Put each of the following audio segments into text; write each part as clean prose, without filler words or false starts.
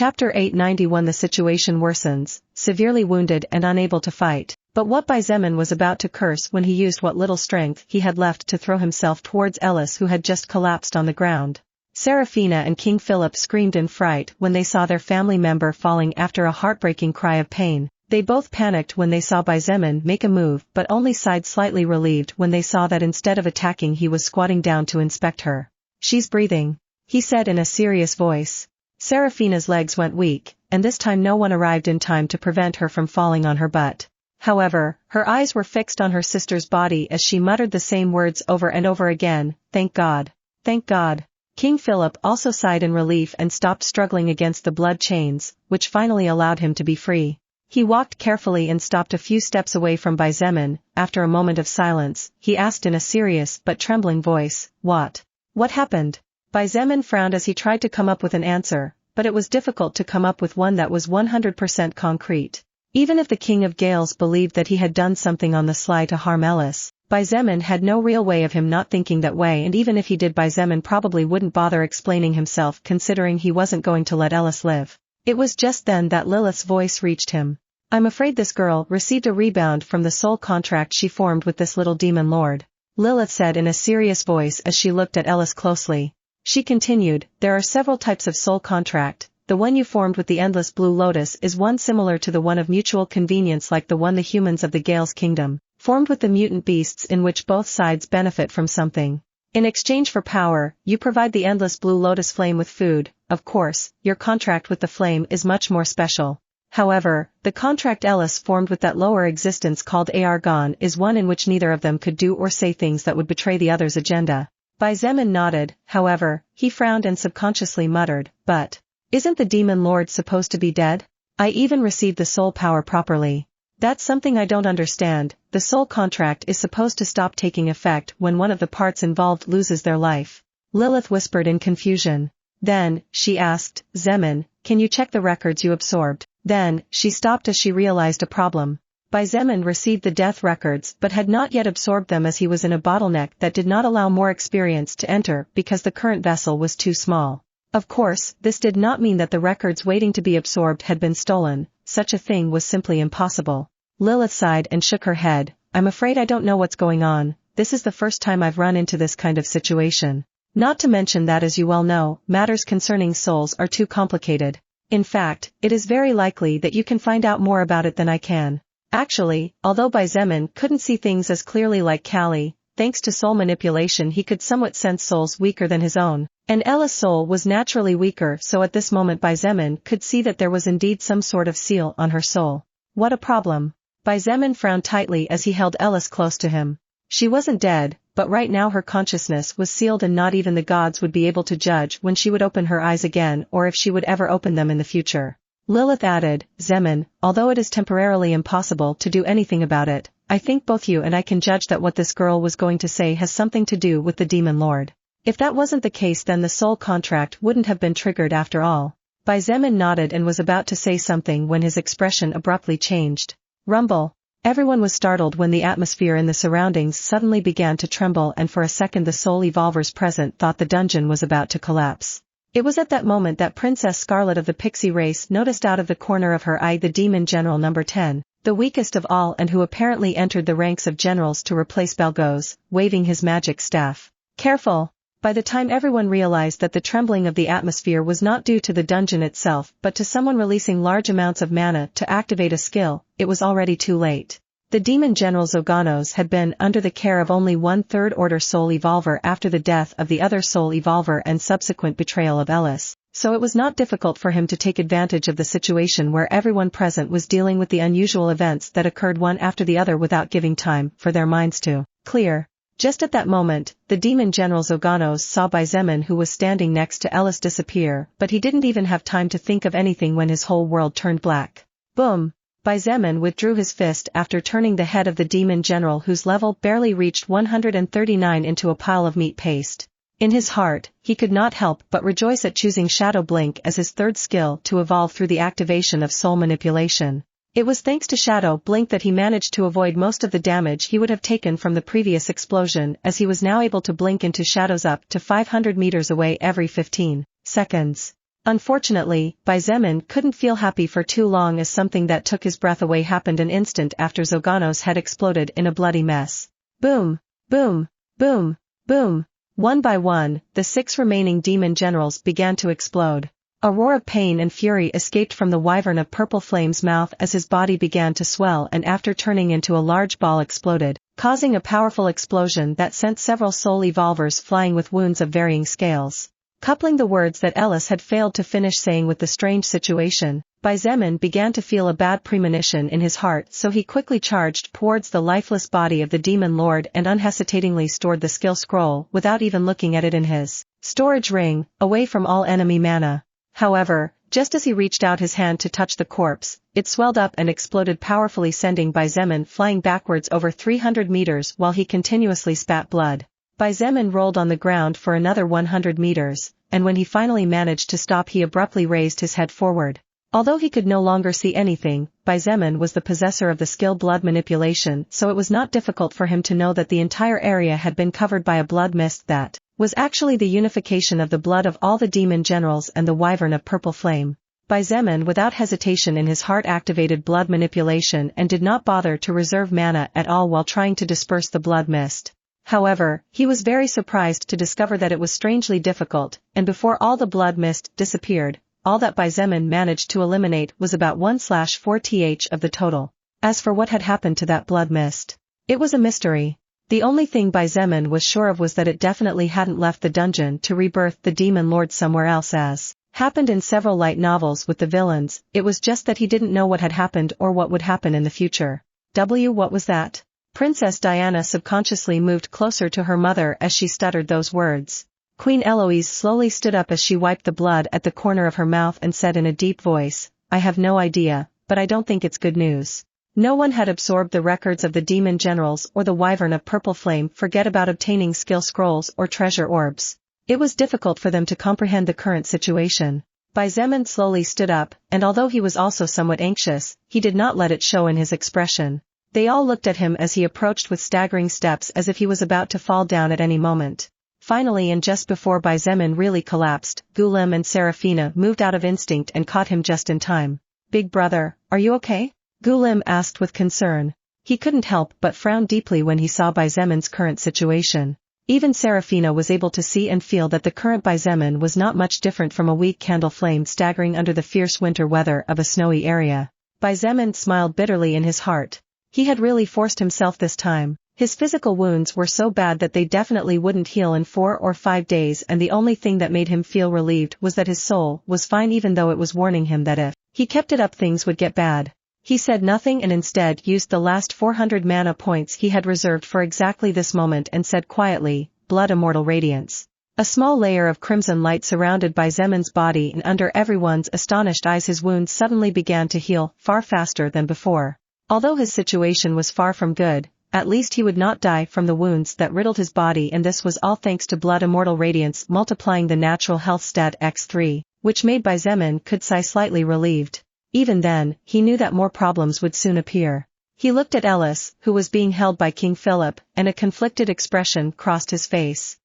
Chapter 891. The situation worsens, severely wounded and unable to fight. But what Xietain was about to curse when he used what little strength he had left to throw himself towards Ellis, who had just collapsed on the ground. Seraphina and King Philip screamed in fright when they saw their family member falling after a heartbreaking cry of pain. They both panicked when they saw Xietain make a move, but only sighed slightly relieved when they saw that instead of attacking he was squatting down to inspect her. "She's breathing," he said in a serious voice. Seraphina's legs went weak, and this time no one arrived in time to prevent her from falling on her butt. However, her eyes were fixed on her sister's body as she muttered the same words over and over again, "Thank God. Thank God." King Philip also sighed in relief and stopped struggling against the blood chains, which finally allowed him to be free. He walked carefully and stopped a few steps away from Xietain. After a moment of silence, he asked in a serious but trembling voice, What happened?" Xietain frowned as he tried to come up with an answer, but it was difficult to come up with one that was 100% concrete. Even if the King of Gales believed that he had done something on the sly to harm Ellis, Xietain had no real way of him not thinking that way, and even if he did, Xietain probably wouldn't bother explaining himself, considering he wasn't going to let Ellis live. It was just then that Lilith's voice reached him. "I'm afraid this girl received a rebound from the soul contract she formed with this little demon lord," Lilith said in a serious voice as she looked at Ellis closely. She continued, "There are several types of soul contract. The one you formed with the Endless Blue Lotus is one similar to the one of mutual convenience, like the one the humans of the Gales Kingdom formed with the mutant beasts, in which both sides benefit from something. In exchange for power, you provide the Endless Blue Lotus flame with food. Of course, your contract with the flame is much more special. However, the contract Ellis formed with that lower existence called Argon is one in which neither of them could do or say things that would betray the other's agenda." Xietain nodded. However, he frowned and subconsciously muttered, "But isn't the demon lord supposed to be dead? I even received the soul power properly. That's something I don't understand. The soul contract is supposed to stop taking effect when one of the parts involved loses their life." Lilith whispered in confusion. Then, she asked, "Xietain, can you check the records you absorbed?" Then, she stopped as she realized a problem. Xietain received the death records but had not yet absorbed them, as he was in a bottleneck that did not allow more experience to enter because the current vessel was too small. Of course, this did not mean that the records waiting to be absorbed had been stolen. Such a thing was simply impossible. Lilith sighed and shook her head. "I'm afraid I don't know what's going on. This is the first time I've run into this kind of situation. Not to mention that, as you well know, matters concerning souls are too complicated. In fact, it is very likely that you can find out more about it than I can." Actually, although Xietain couldn't see things as clearly like Callie, thanks to soul manipulation he could somewhat sense souls weaker than his own, and Ella's soul was naturally weaker, so at this moment Xietain could see that there was indeed some sort of seal on her soul. What a problem. Xietain frowned tightly as he held Ellis close to him. She wasn't dead, but right now her consciousness was sealed, and not even the gods would be able to judge when she would open her eyes again, or if she would ever open them in the future. Lilith added, "Xietain, although it is temporarily impossible to do anything about it, I think both you and I can judge that what this girl was going to say has something to do with the demon lord. If that wasn't the case, then the soul contract wouldn't have been triggered after all." Xietain nodded and was about to say something when his expression abruptly changed. Rumble. Everyone was startled when the atmosphere in the surroundings suddenly began to tremble, and for a second the soul evolvers present thought the dungeon was about to collapse. It was at that moment that Princess Scarlet of the Pixie race noticed out of the corner of her eye the Demon General number 10, the weakest of all and who apparently entered the ranks of generals to replace Belgos, waving his magic staff. "Careful!" By the time everyone realized that the trembling of the atmosphere was not due to the dungeon itself but to someone releasing large amounts of mana to activate a skill, it was already too late. The Demon General Zoganos had been under the care of only one third-order soul evolver after the death of the other soul evolver and subsequent betrayal of Ellis, so it was not difficult for him to take advantage of the situation where everyone present was dealing with the unusual events that occurred one after the other without giving time for their minds to clear. Just at that moment, the Demon General Zoganos saw Xietain, who was standing next to Ellis, disappear, but he didn't even have time to think of anything when his whole world turned black. Boom! Xietain withdrew his fist after turning the head of the Demon General, whose level barely reached 139, into a pile of meat paste. In his heart, he could not help but rejoice at choosing Shadow Blink as his third skill to evolve through the activation of soul manipulation. It was thanks to Shadow Blink that he managed to avoid most of the damage he would have taken from the previous explosion, as he was now able to blink into shadows up to 500 meters away every 15 seconds. Unfortunately, Xietain couldn't feel happy for too long as something that took his breath away happened an instant after Zogano's head exploded in a bloody mess. Boom! Boom! Boom! Boom! One by one, the 6 remaining demon generals began to explode. A roar of pain and fury escaped from the wyvern of purple flame's mouth as his body began to swell and after turning into a large ball exploded, causing a powerful explosion that sent several soul evolvers flying with wounds of varying scales. Coupling the words that Ellis had failed to finish saying with the strange situation, Xietain began to feel a bad premonition in his heart, so he quickly charged towards the lifeless body of the demon lord and unhesitatingly stored the skill scroll without even looking at it in his storage ring, away from all enemy mana. However, just as he reached out his hand to touch the corpse, it swelled up and exploded powerfully, sending Xietain flying backwards over 300 meters while he continuously spat blood. Xietain rolled on the ground for another 100 meters, and when he finally managed to stop he abruptly raised his head forward. Although he could no longer see anything, Xietain was the possessor of the skill blood manipulation, so it was not difficult for him to know that the entire area had been covered by a blood mist that was actually the unification of the blood of all the demon generals and the wyvern of purple flame. Xietain without hesitation in his heart activated blood manipulation and did not bother to reserve mana at all while trying to disperse the blood mist. However, he was very surprised to discover that it was strangely difficult, and before all the blood mist disappeared, all that Xietain managed to eliminate was about 1/4th of the total. As for what had happened to that blood mist, it was a mystery. The only thing Xietain was sure of was that it definitely hadn't left the dungeon to rebirth the demon lord somewhere else, as happened in several light novels with the villains. It was just that he didn't know what had happened or what would happen in the future. What was that? Princess Diana subconsciously moved closer to her mother as she stuttered those words. Queen Eloise slowly stood up as she wiped the blood at the corner of her mouth and said in a deep voice, "I have no idea, but I don't think it's good news." No one had absorbed the records of the demon generals or the wyvern of purple flame. Forget about obtaining skill scrolls or treasure orbs. It was difficult for them to comprehend the current situation. Xietain slowly stood up, and although he was also somewhat anxious, he did not let it show in his expression. They all looked at him as he approached with staggering steps as if he was about to fall down at any moment. Finally, and just before Xietain really collapsed, Gulim and Seraphina moved out of instinct and caught him just in time. "Big brother, are you okay?" Gulim asked with concern. He couldn't help but frown deeply when he saw Xietan's current situation. Even Seraphina was able to see and feel that the current Xietain was not much different from a weak candle flame staggering under the fierce winter weather of a snowy area. Xietain smiled bitterly in his heart. He had really forced himself this time. His physical wounds were so bad that they definitely wouldn't heal in 4 or 5 days, and the only thing that made him feel relieved was that his soul was fine, even though it was warning him that if he kept it up things would get bad. He said nothing and instead used the last 400 mana points he had reserved for exactly this moment and said quietly, "Blood Immortal Radiance." A small layer of crimson light surrounded Xietan's body, and under everyone's astonished eyes his wounds suddenly began to heal far faster than before. Although his situation was far from good, at least he would not die from the wounds that riddled his body, and this was all thanks to Blood Immortal Radiance multiplying the natural health stat x3, which made Xietain could sigh slightly relieved. Even then, he knew that more problems would soon appear. He looked at Ellis, who was being held by King Philip, and a conflicted expression crossed his face.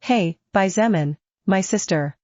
Hey, Xietain, my sister.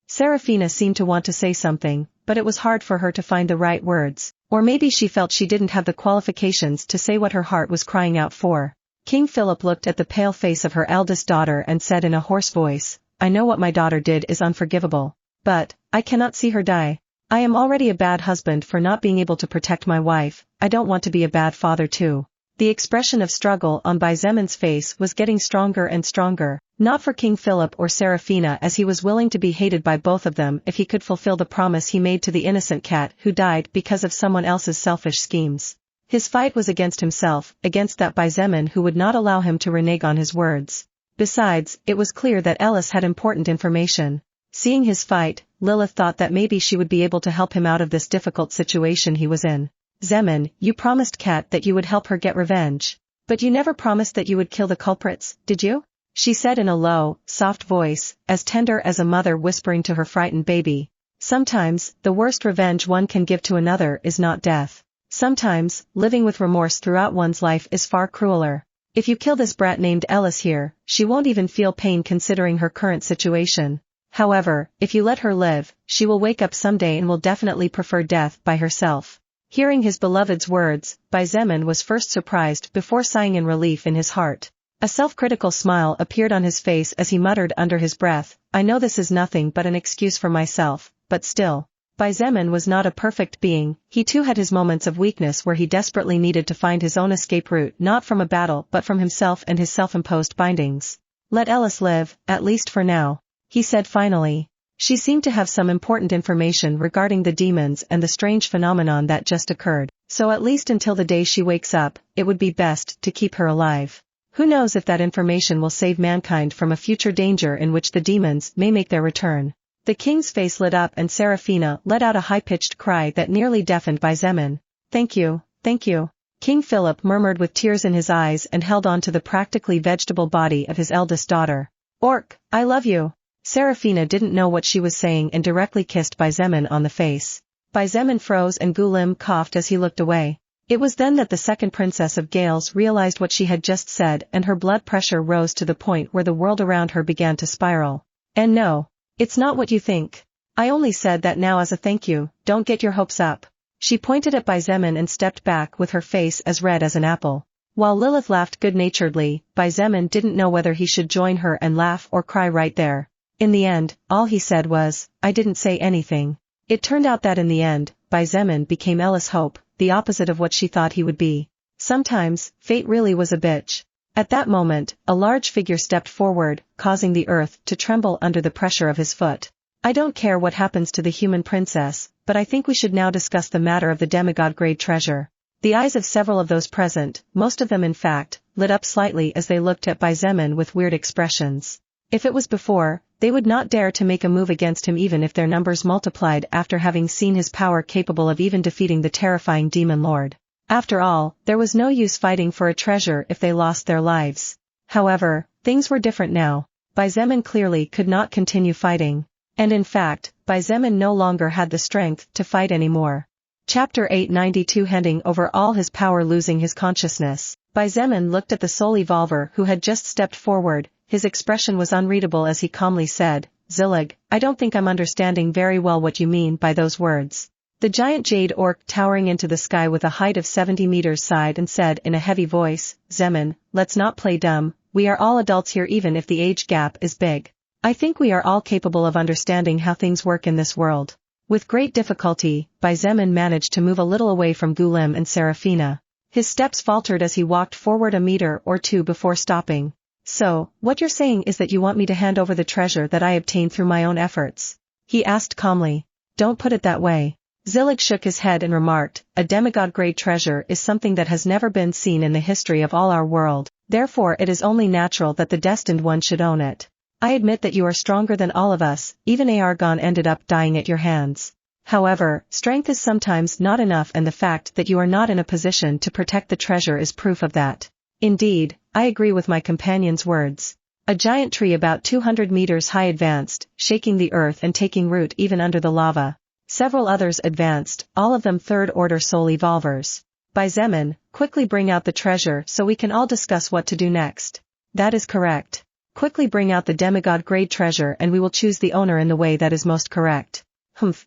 Seraphina seemed to want to say something, but it was hard for her to find the right words, or maybe she felt she didn't have the qualifications to say what her heart was crying out for. King Philip looked at the pale face of her eldest daughter and said in a hoarse voice, "I know what my daughter did is unforgivable, but I cannot see her die. I am already a bad husband for not being able to protect my wife. I don't want to be a bad father too." The expression of struggle on Xietan's face was getting stronger and stronger, not for King Philip or Seraphina, as he was willing to be hated by both of them if he could fulfill the promise he made to the innocent cat who died because of someone else's selfish schemes. His fight was against himself, against that Xietain who would not allow him to renege on his words. Besides, it was clear that Ellis had important information. Seeing his fight, Lilith thought that maybe she would be able to help him out of this difficult situation he was in. "Xietain, you promised Kat that you would help her get revenge. But you never promised that you would kill the culprits, did you?" she said in a low, soft voice, as tender as a mother whispering to her frightened baby. Sometimes, the worst revenge one can give to another is not death. Sometimes, living with remorse throughout one's life is far crueler. If you kill this brat named Ellis here, she won't even feel pain considering her current situation. However, if you let her live, she will wake up someday and will definitely prefer death by herself. Hearing his beloved's words, Xietain was first surprised before sighing in relief in his heart. A self-critical smile appeared on his face as he muttered under his breath, I know this is nothing but an excuse for myself, but still. Xietain was not a perfect being, he too had his moments of weakness where he desperately needed to find his own escape route not from a battle but from himself and his self-imposed bindings. Let Ellis live, at least for now, he said finally. She seemed to have some important information regarding the demons and the strange phenomenon that just occurred, so at least until the day she wakes up, it would be best to keep her alive. Who knows if that information will save mankind from a future danger in which the demons may make their return. The king's face lit up and Seraphina let out a high-pitched cry that nearly deafened Xietain. Thank you, thank you. King Philip murmured with tears in his eyes and held on to the practically vegetable body of his eldest daughter. Orc, I love you. Seraphina didn't know what she was saying and directly kissed Xietain on the face. Xietain froze and Gulim coughed as he looked away. It was then that the second princess of Gales realized what she had just said and her blood pressure rose to the point where the world around her began to spiral. And no, it's not what you think. I only said that now as a thank you, don't get your hopes up. She pointed at Xietain and stepped back with her face as red as an apple. While Lilith laughed good-naturedly, Xietain didn't know whether he should join her and laugh or cry right there. In the end, all he said was, I didn't say anything. It turned out that in the end, Xietain became Ellis' hope, the opposite of what she thought he would be. Sometimes, fate really was a bitch. At that moment, a large figure stepped forward, causing the earth to tremble under the pressure of his foot. I don't care what happens to the human princess, but I think we should now discuss the matter of the demigod-grade treasure. The eyes of several of those present, most of them in fact, lit up slightly as they looked at Xietain with weird expressions. If it was before, they would not dare to make a move against him even if their numbers multiplied after having seen his power capable of even defeating the terrifying demon lord. After all, there was no use fighting for a treasure if they lost their lives. However, things were different now. Xietain clearly could not continue fighting. And in fact, Xietain no longer had the strength to fight anymore. Chapter 892 Handing over all his power, losing his consciousness. Xietain looked at the soul evolver who had just stepped forward. His expression was unreadable as he calmly said, Zillig, I don't think I'm understanding very well what you mean by those words. The giant jade orc towering into the sky with a height of 70 meters sighed and said in a heavy voice, Zemin, let's not play dumb, we are all adults here even if the age gap is big. I think we are all capable of understanding how things work in this world. With great difficulty, Xietain managed to move a little away from Gulim and Seraphina. His steps faltered as he walked forward a meter or two before stopping. So, what you're saying is that you want me to hand over the treasure that I obtained through my own efforts? He asked calmly. Don't put it that way. Zillig shook his head and remarked, a demigod-grade treasure is something that has never been seen in the history of all our world, therefore it is only natural that the destined one should own it. I admit that you are stronger than all of us, even Argon ended up dying at your hands. However, strength is sometimes not enough and the fact that you are not in a position to protect the treasure is proof of that. Indeed, I agree with my companion's words. A giant tree about 200 meters high advanced, shaking the earth and taking root even under the lava. Several others advanced, all of them third-order soul evolvers. Xietain, quickly bring out the treasure so we can all discuss what to do next. That is correct. Quickly bring out the demigod-grade treasure and we will choose the owner in the way that is most correct.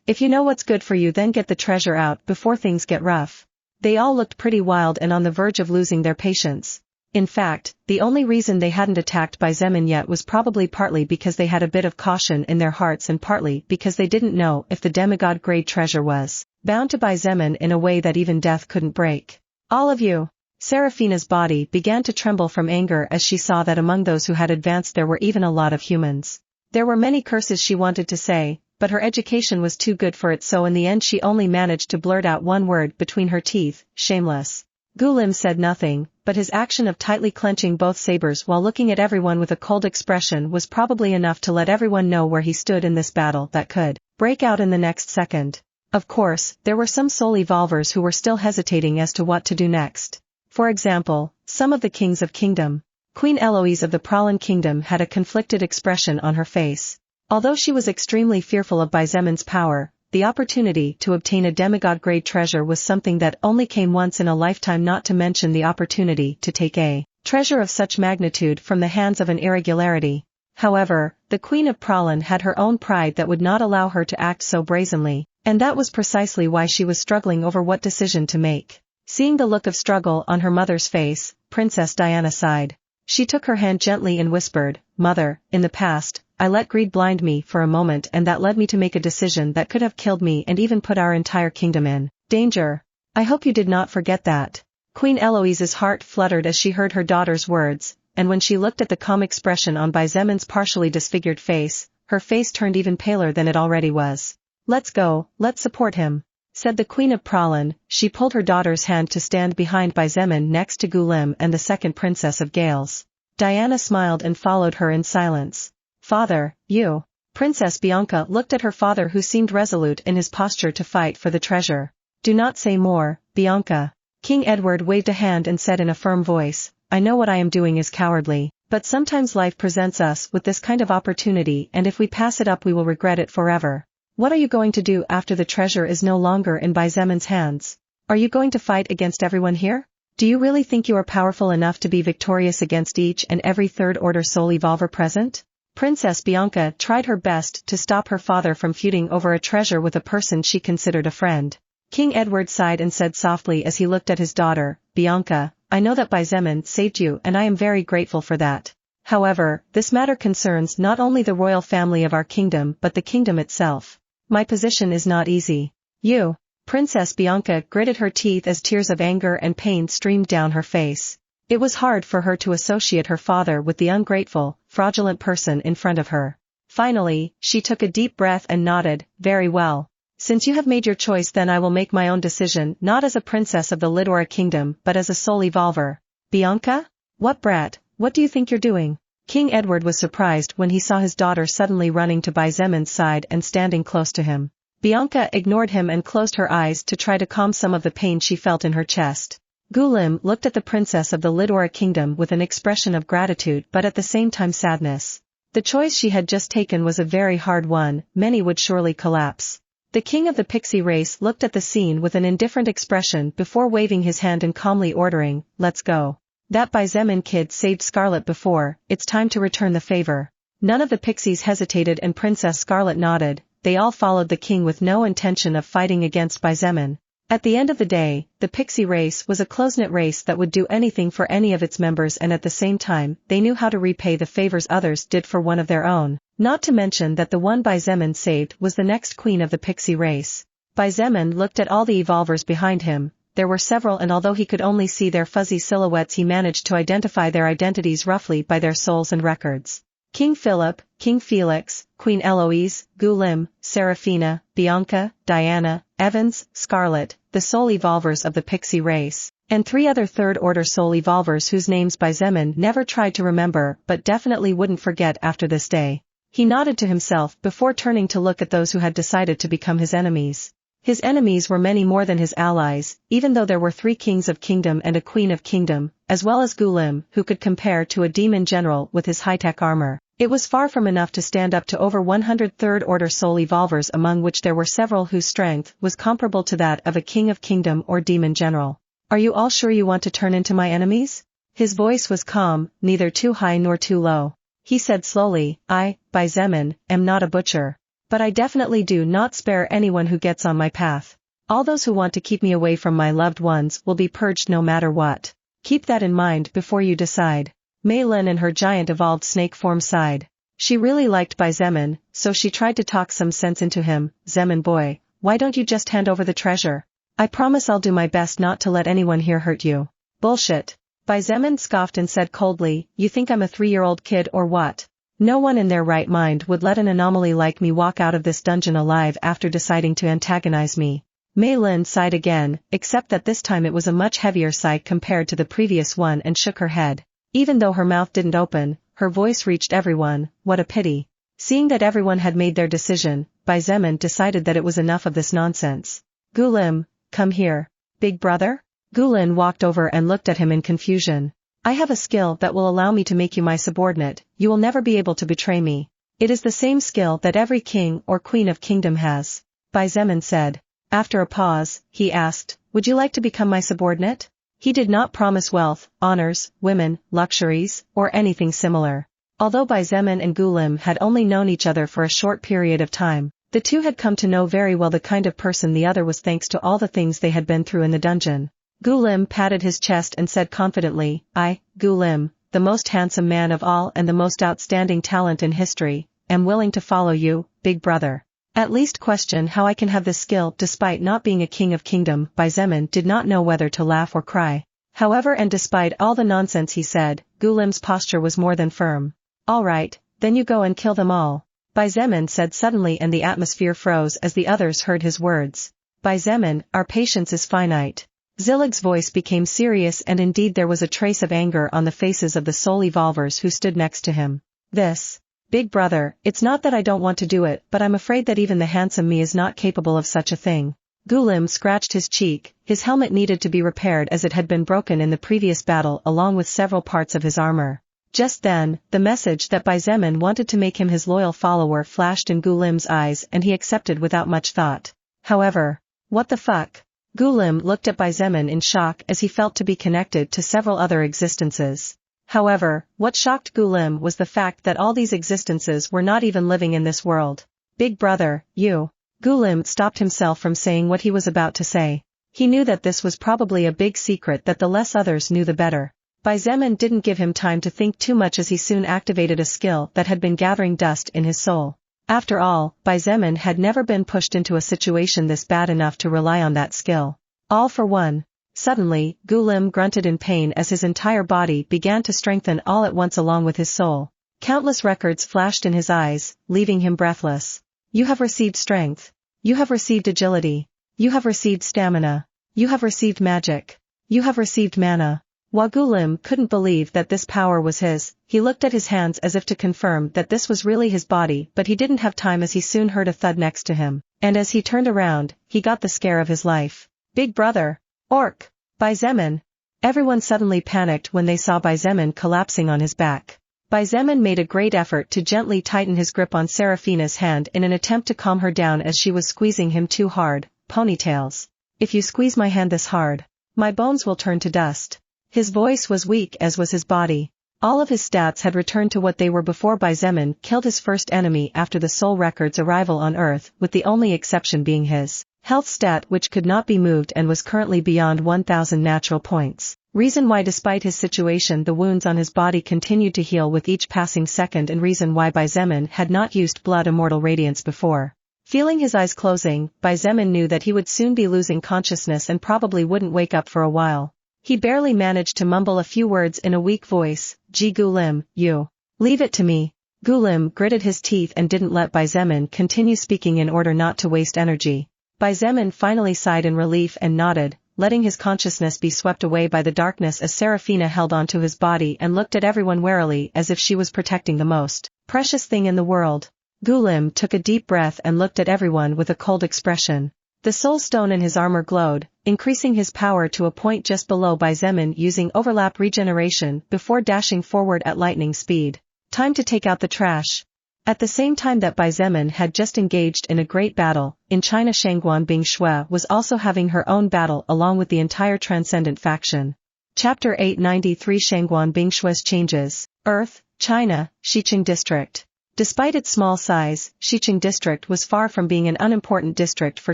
If you know what's good for you then get the treasure out before things get rough. They all looked pretty wild and on the verge of losing their patience. In fact, the only reason they hadn't attacked Xietain yet was probably partly because they had a bit of caution in their hearts and partly because they didn't know if the demigod-grade treasure was bound to Xietain in a way that even death couldn't break. All of you! Seraphina's body began to tremble from anger as she saw that among those who had advanced there were even a lot of humans. There were many curses she wanted to say, but her education was too good for it so in the end she only managed to blurt out one word between her teeth, shameless. Gulim said nothing, but his action of tightly clenching both sabers while looking at everyone with a cold expression was probably enough to let everyone know where he stood in this battle that could break out in the next second. Of course, there were some soul evolvers who were still hesitating as to what to do next. For example, some of the kings of kingdom. Queen Eloise of the Pralan kingdom had a conflicted expression on her face. Although she was extremely fearful of Xietan's power, the opportunity to obtain a demigod-grade treasure was something that only came once in a lifetime, not to mention the opportunity to take a treasure of such magnitude from the hands of an irregularity. However, the Queen of Pralin had her own pride that would not allow her to act so brazenly, and that was precisely why she was struggling over what decision to make. Seeing the look of struggle on her mother's face, Princess Diana sighed. She took her hand gently and whispered, "Mother, in the past, I let greed blind me for a moment and that led me to make a decision that could have killed me and even put our entire kingdom in danger. I hope you did not forget that." Queen Eloise's heart fluttered as she heard her daughter's words, and when she looked at the calm expression on Zemon's partially disfigured face, her face turned even paler than it already was. "Let's go, let's support him," said the Queen of Pralin. She pulled her daughter's hand to stand behind Zemon next to Gulim and the second Princess of Gales. Diana smiled and followed her in silence. "Father, you." Princess Bianca looked at her father who seemed resolute in his posture to fight for the treasure. "Do not say more, Bianca." King Edward waved a hand and said in a firm voice, "I know what I am doing is cowardly, but sometimes life presents us with this kind of opportunity and if we pass it up we will regret it forever. What are you going to do after the treasure is no longer in Zemon's hands? Are you going to fight against everyone here? Do you really think you are powerful enough to be victorious against each and every Third Order soul evolver present?" Princess Bianca tried her best to stop her father from feuding over a treasure with a person she considered a friend. King Edward sighed and said softly as he looked at his daughter, "Bianca, I know that Zemon saved you and I am very grateful for that. However, this matter concerns not only the royal family of our kingdom but the kingdom itself. My position is not easy." "You?" Princess Bianca gritted her teeth as tears of anger and pain streamed down her face. It was hard for her to associate her father with the ungrateful, fraudulent person in front of her. Finally, she took a deep breath and nodded, "Very well. Since you have made your choice then I will make my own decision not as a princess of the Lidora kingdom but as a soul evolver." "Bianca? What brat, what do you think you're doing?" King Edward was surprised when he saw his daughter suddenly running to Zemon's side and standing close to him. Bianca ignored him and closed her eyes to try to calm some of the pain she felt in her chest. Gulim looked at the princess of the Lidora kingdom with an expression of gratitude but at the same time sadness. The choice she had just taken was a very hard one, many would surely collapse. The king of the pixie race looked at the scene with an indifferent expression before waving his hand and calmly ordering, "Let's go. That Zemon kid saved Scarlet before, it's time to return the favor." None of the pixies hesitated and Princess Scarlet nodded. They all followed the king with no intention of fighting against Zemon. At the end of the day, the pixie race was a close-knit race that would do anything for any of its members and at the same time, they knew how to repay the favors others did for one of their own. Not to mention that the one Zemon saved was the next queen of the pixie race. Zemon looked at all the evolvers behind him. There were several and although he could only see their fuzzy silhouettes he managed to identify their identities roughly by their souls and records. King Philip, King Felix, Queen Eloise, Gulim, Seraphina, Bianca, Diana, Evans, Scarlet, the soul evolvers of the pixie race, and 3 other Third Order soul evolvers whose names Zemon never tried to remember but definitely wouldn't forget after this day. He nodded to himself before turning to look at those who had decided to become his enemies. His enemies were many more than his allies, even though there were 3 kings of kingdom and a queen of kingdom, as well as Gulim, who could compare to a demon general with his high-tech armor. It was far from enough to stand up to over 100 Third Order soul evolvers among which there were several whose strength was comparable to that of a king of kingdom or demon general. "Are you all sure you want to turn into my enemies?" His voice was calm, neither too high nor too low. He said slowly, "I, Zemon, am not a butcher. But I definitely do not spare anyone who gets on my path. All those who want to keep me away from my loved ones will be purged no matter what. Keep that in mind before you decide." Mei Lin and her giant evolved snake form sighed. She really liked Zemon, so she tried to talk some sense into him. "Zemon boy, why don't you just hand over the treasure? I promise I'll do my best not to let anyone here hurt you." "Bullshit." Zemon scoffed and said coldly, "You think I'm a 3-year-old kid or what? No one in their right mind would let an anomaly like me walk out of this dungeon alive after deciding to antagonize me." Mei Lin sighed again, except that this time it was a much heavier sigh compared to the previous one and shook her head. Even though her mouth didn't open, her voice reached everyone. What a pity. Seeing that everyone had made their decision, Zemon decided that it was enough of this nonsense. "Gulim, come here. Big brother?" Gulim walked over and looked at him in confusion. "I have a skill that will allow me to make you my subordinate. You will never be able to betray me. It is the same skill that every king or queen of kingdom has," Zemon said. After a pause, he asked, "Would you like to become my subordinate?" He did not promise wealth, honors, women, luxuries, or anything similar. Although Baizemen and Gulim had only known each other for a short period of time, the two had come to know very well the kind of person the other was thanks to all the things they had been through in the dungeon. Gulim patted his chest and said confidently, "I, Gulim, the most handsome man of all and the most outstanding talent in history, am willing to follow you, big brother. At least question how I can have this skill despite not being a king of kingdom." Baizemen did not know whether to laugh or cry. However, and despite all the nonsense he said, Gulim's posture was more than firm. "All right, then you go and kill them all," Baizemen said suddenly, and the atmosphere froze as the others heard his words. "Baizemen, our patience is finite." Zillig's voice became serious, and indeed there was a trace of anger on the faces of the soul evolvers who stood next to him. "This, big brother, it's not that I don't want to do it, but I'm afraid that even the handsome me is not capable of such a thing." Gulim scratched his cheek. His helmet needed to be repaired as it had been broken in the previous battle along with several parts of his armor. Just then, the message that Baizemen wanted to make him his loyal follower flashed in Gulim's eyes, and he accepted without much thought. However, what the fuck? Gulim looked at Baizemen in shock as he felt to be connected to several other existences. However, what shocked Gulim was the fact that all these existences were not even living in this world. "Big brother, you." Gulim stopped himself from saying what he was about to say. He knew that this was probably a big secret that the less others knew the better. Baizemen didn't give him time to think too much as he soon activated a skill that had been gathering dust in his soul. After all, Baizemen had never been pushed into a situation this bad enough to rely on that skill. All for one. Suddenly, Gulim grunted in pain as his entire body began to strengthen all at once along with his soul. Countless records flashed in his eyes, leaving him breathless. "You have received strength. You have received agility. You have received stamina. You have received magic. You have received mana." While Gulim couldn't believe that this power was his, he looked at his hands as if to confirm that this was really his body, but he didn't have time as he soon heard a thud next to him, and as he turned around, he got the scare of his life. "Big brother! Orc! Baizemen!" Everyone suddenly panicked when they saw Baizemen collapsing on his back. Baizemen made a great effort to gently tighten his grip on Seraphina's hand in an attempt to calm her down as she was squeezing him too hard. "Ponytails. If you squeeze my hand this hard, my bones will turn to dust." His voice was weak as was his body. All of his stats had returned to what they were before Baizemen killed his first enemy after the Soul Record's arrival on Earth, with the only exception being his health stat, which could not be moved and was currently beyond 1,000 natural points. Reason why despite his situation the wounds on his body continued to heal with each passing second, and reason why Baizemen had not used Blood Immortal Radiance before. Feeling his eyes closing, Baizemen knew that he would soon be losing consciousness and probably wouldn't wake up for a while. He barely managed to mumble a few words in a weak voice. "Gee Gulim, you. Leave it to me." Gulim gritted his teeth and didn't let Baizemen continue speaking in order not to waste energy. Baizemen finally sighed in relief and nodded, letting his consciousness be swept away by the darkness as Seraphina held onto his body and looked at everyone warily as if she was protecting the most precious thing in the world. Gulim took a deep breath and looked at everyone with a cold expression. The soul stone in his armor glowed, increasing his power to a point just below Baizemen using overlap regeneration before dashing forward at lightning speed. Time to take out the trash. At the same time that Baizemen had just engaged in a great battle, in China Shangguan Bingshui was also having her own battle along with the entire Transcendent faction. Chapter 893 Shangguan Bingshui's changes. Earth, China, Xietain District. Despite its small size, Xietain District was far from being an unimportant district for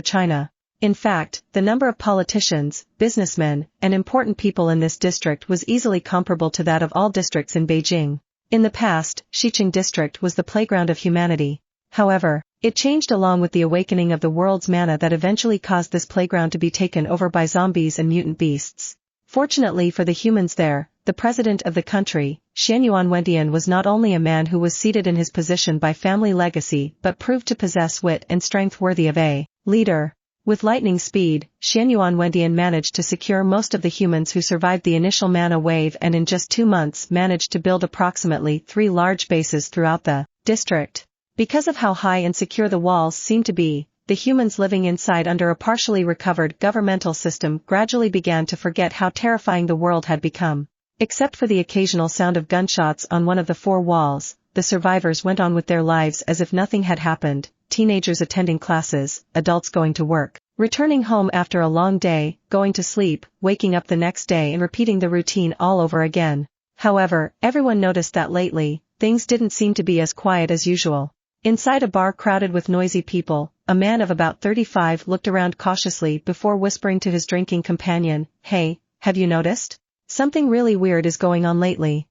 China. In fact, the number of politicians, businessmen, and important people in this district was easily comparable to that of all districts in Beijing. In the past, Xietain District was the playground of humanity. However, it changed along with the awakening of the world's mana that eventually caused this playground to be taken over by zombies and mutant beasts. Fortunately for the humans there, the president of the country, Xianyuan Wendian, was not only a man who was seated in his position by family legacy but proved to possess wit and strength worthy of a leader. With lightning speed, Xianyuan Wendian managed to secure most of the humans who survived the initial mana wave and in just 2 months managed to build approximately 3 large bases throughout the district. Because of how high and secure the walls seemed to be, the humans living inside under a partially recovered governmental system gradually began to forget how terrifying the world had become. Except for the occasional sound of gunshots on one of the 4 walls, the survivors went on with their lives as if nothing had happened, teenagers attending classes, adults going to work, returning home after a long day, going to sleep, waking up the next day and repeating the routine all over again. However, everyone noticed that lately, things didn't seem to be as quiet as usual. Inside a bar crowded with noisy people, a man of about 35 looked around cautiously before whispering to his drinking companion, "Hey, have you noticed? Something really weird is going on lately."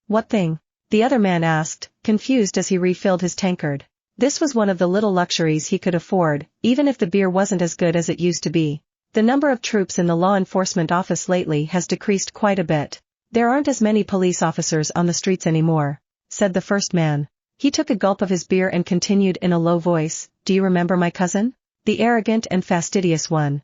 What thing?" the other man asked, confused as he refilled his tankard. This was one of the little luxuries he could afford, even if the beer wasn't as good as it used to be. "The number of troops in the law enforcement office lately has decreased quite a bit. There aren't as many police officers on the streets anymore," said the first man. He took a gulp of his beer and continued in a low voice, "Do you remember my cousin? The arrogant and fastidious one.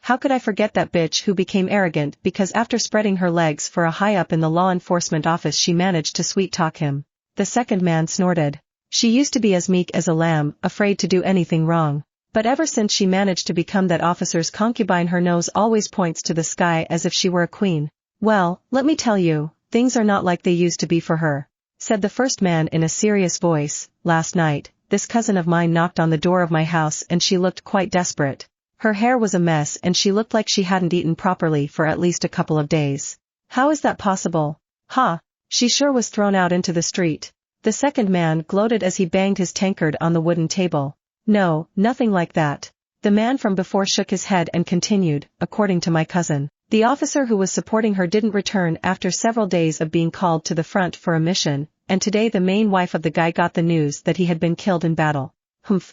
How could I forget that bitch who became arrogant because after spreading her legs for a high-up in the law enforcement office she managed to sweet-talk him." The second man snorted. "She used to be as meek as a lamb, afraid to do anything wrong. But ever since she managed to become that officer's concubine her nose always points to the sky as if she were a queen. Well, let me tell you, things are not like they used to be for her," said the first man in a serious voice. "Last night, this cousin of mine knocked on the door of my house and she looked quite desperate. Her hair was a mess and she looked like she hadn't eaten properly for at least a couple of days." "How is that possible?" She sure was thrown out into the street." The second man gloated as he banged his tankard on the wooden table. "No, nothing like that." The man from before shook his head and continued, "According to my cousin, the officer who was supporting her didn't return after several days of being called to the front for a mission, and today the main wife of the guy got the news that he had been killed in battle.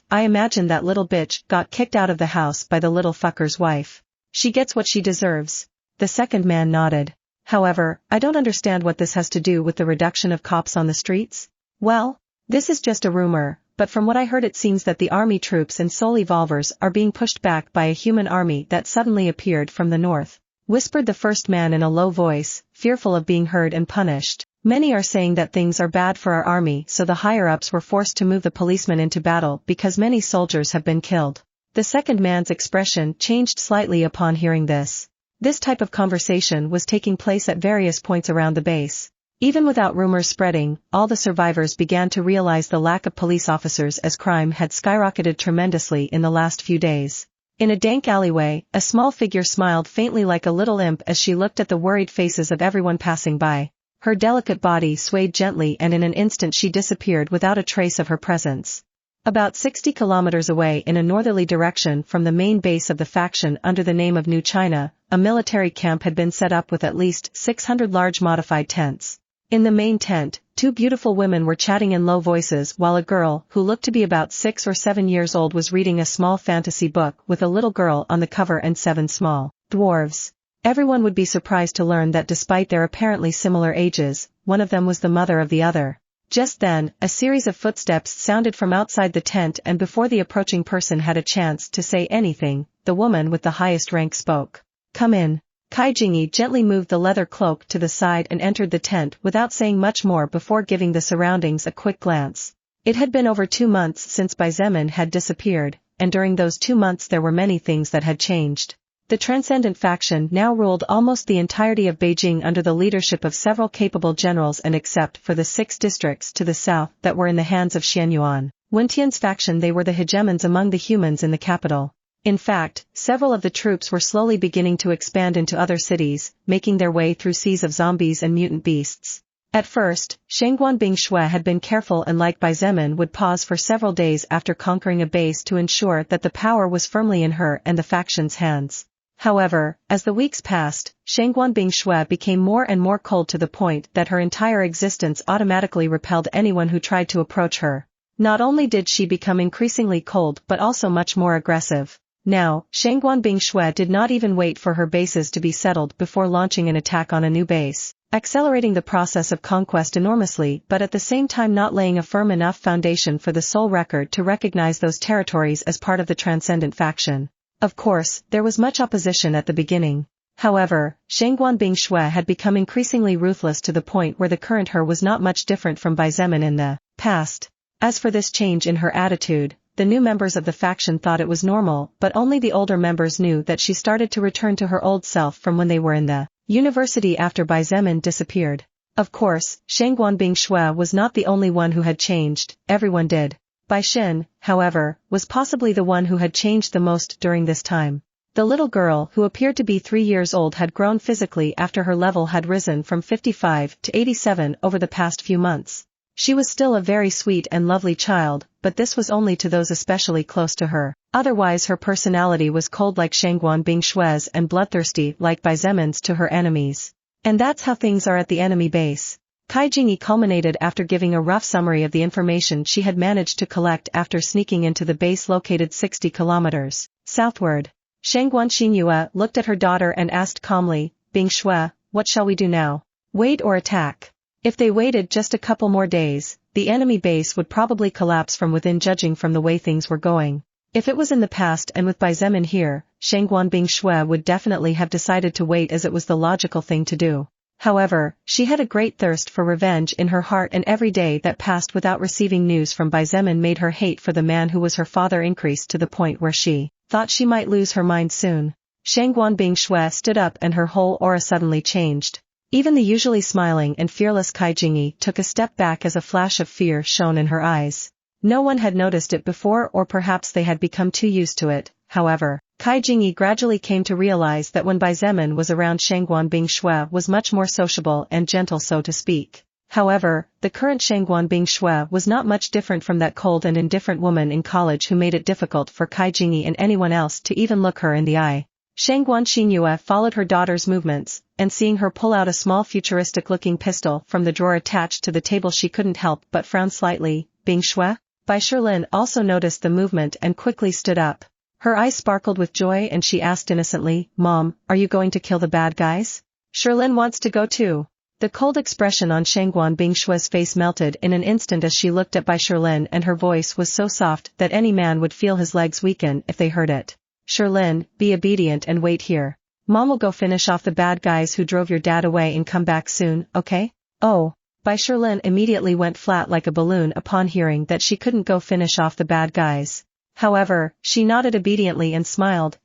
I imagine that little bitch got kicked out of the house by the little fucker's wife. She gets what she deserves." The second man nodded. "However, I don't understand what this has to do with the reduction of cops on the streets." "Well, this is just a rumor, but from what I heard it seems that the army troops and soul evolvers are being pushed back by a human army that suddenly appeared from the north," whispered the first man in a low voice, fearful of being heard and punished. "Many are saying that things are bad for our army, so the higher-ups were forced to move the policemen into battle because many soldiers have been killed." The second man's expression changed slightly upon hearing this. This type of conversation was taking place at various points around the base. Even without rumors spreading, all the survivors began to realize the lack of police officers as crime had skyrocketed tremendously in the last few days. In a dank alleyway, a small figure smiled faintly like a little imp as she looked at the worried faces of everyone passing by. Her delicate body swayed gently and in an instant she disappeared without a trace of her presence. About 60 kilometers away in a northerly direction from the main base of the faction under the name of New China, a military camp had been set up with at least 600 large modified tents. In the main tent, two beautiful women were chatting in low voices while a girl who looked to be about 6 or 7 years old was reading a small fantasy book with a little girl on the cover and 7 small dwarves. Everyone would be surprised to learn that despite their apparently similar ages, one of them was the mother of the other. Just then, a series of footsteps sounded from outside the tent and before the approaching person had a chance to say anything, the woman with the highest rank spoke. "Come in." Kai Jingyi gently moved the leather cloak to the side and entered the tent without saying much more before giving the surroundings a quick glance. It had been over 2 months since Bai Zemin had disappeared, and during those 2 months there were many things that had changed. The Transcendent faction now ruled almost the entirety of Beijing under the leadership of several capable generals and except for the 6 districts to the south that were in the hands of Xianyuan, Wentian's faction they were the hegemons among the humans in the capital. In fact, several of the troops were slowly beginning to expand into other cities, making their way through seas of zombies and mutant beasts. At first, Shangguan Bingshui had been careful and like Bai Zemin would pause for several days after conquering a base to ensure that the power was firmly in her and the faction's hands. However, as the weeks passed, Shangguan Bingshui became more and more cold to the point that her entire existence automatically repelled anyone who tried to approach her. Not only did she become increasingly cold but also much more aggressive. Now, Shangguan Bingshui did not even wait for her bases to be settled before launching an attack on a new base, accelerating the process of conquest enormously but at the same time not laying a firm enough foundation for the Soul Record to recognize those territories as part of the Transcendent faction. Of course, there was much opposition at the beginning. However, Shangguan Bingshui had become increasingly ruthless to the point where the current her was not much different from Bai Zemin in the past. As for this change in her attitude, the new members of the faction thought it was normal, but only the older members knew that she started to return to her old self from when they were in the university after Bai Zemin disappeared. Of course, Shangguan Bingshui was not the only one who had changed, everyone did. Bai Xin, however, was possibly the one who had changed the most during this time. The little girl, who appeared to be 3 years old, had grown physically after her level had risen from 55 to 87 over the past few months. She was still a very sweet and lovely child, but this was only to those especially close to her. Otherwise her personality was cold like Shangguan Bingshue's and bloodthirsty like Bai Zemin's to her enemies. And that's how things are at the enemy base. Kai Jingyi culminated after giving a rough summary of the information she had managed to collect after sneaking into the base located 60 kilometers southward. Shangguan Xinyue looked at her daughter and asked calmly, Bingshue, what shall we do now? Wait or attack? If they waited just a couple more days, the enemy base would probably collapse from within, judging from the way things were going. If it was in the past and with Bai Zemin here, Shangguan Bingshue would definitely have decided to wait, as it was the logical thing to do. However, she had a great thirst for revenge in her heart, and every day that passed without receiving news from Bai Zemin made her hate for the man who was her father increase to the point where she thought she might lose her mind soon. Shangguan Bingshue stood up and her whole aura suddenly changed. Even the usually smiling and fearless Kai Jingyi took a step back as a flash of fear shone in her eyes. No one had noticed it before, or perhaps they had become too used to it. However, Kai Jingyi gradually came to realize that when Bai Zemin was around, Shangguan Bingshue was much more sociable and gentle, so to speak. However, the current Shangguan Bingshue was not much different from that cold and indifferent woman in college who made it difficult for Kai Jingyi and anyone else to even look her in the eye. Shangguan Xinyue followed her daughter's movements, and seeing her pull out a small futuristic-looking pistol from the drawer attached to the table, she couldn't help but frown slightly. Bingshue? Bai Shilin also noticed the movement and quickly stood up. Her eyes sparkled with joy and she asked innocently, Mom, are you going to kill the bad guys? Shilin wants to go too. The cold expression on Shangguan Bingshue's face melted in an instant as she looked at Bai Shilin, and her voice was so soft that any man would feel his legs weaken if they heard it. Shilin, be obedient and wait here. Mom will go finish off the bad guys who drove your dad away and come back soon, okay? Oh. Bai Shilin immediately went flat like a balloon upon hearing that she couldn't go finish off the bad guys. However, she nodded obediently and smiled.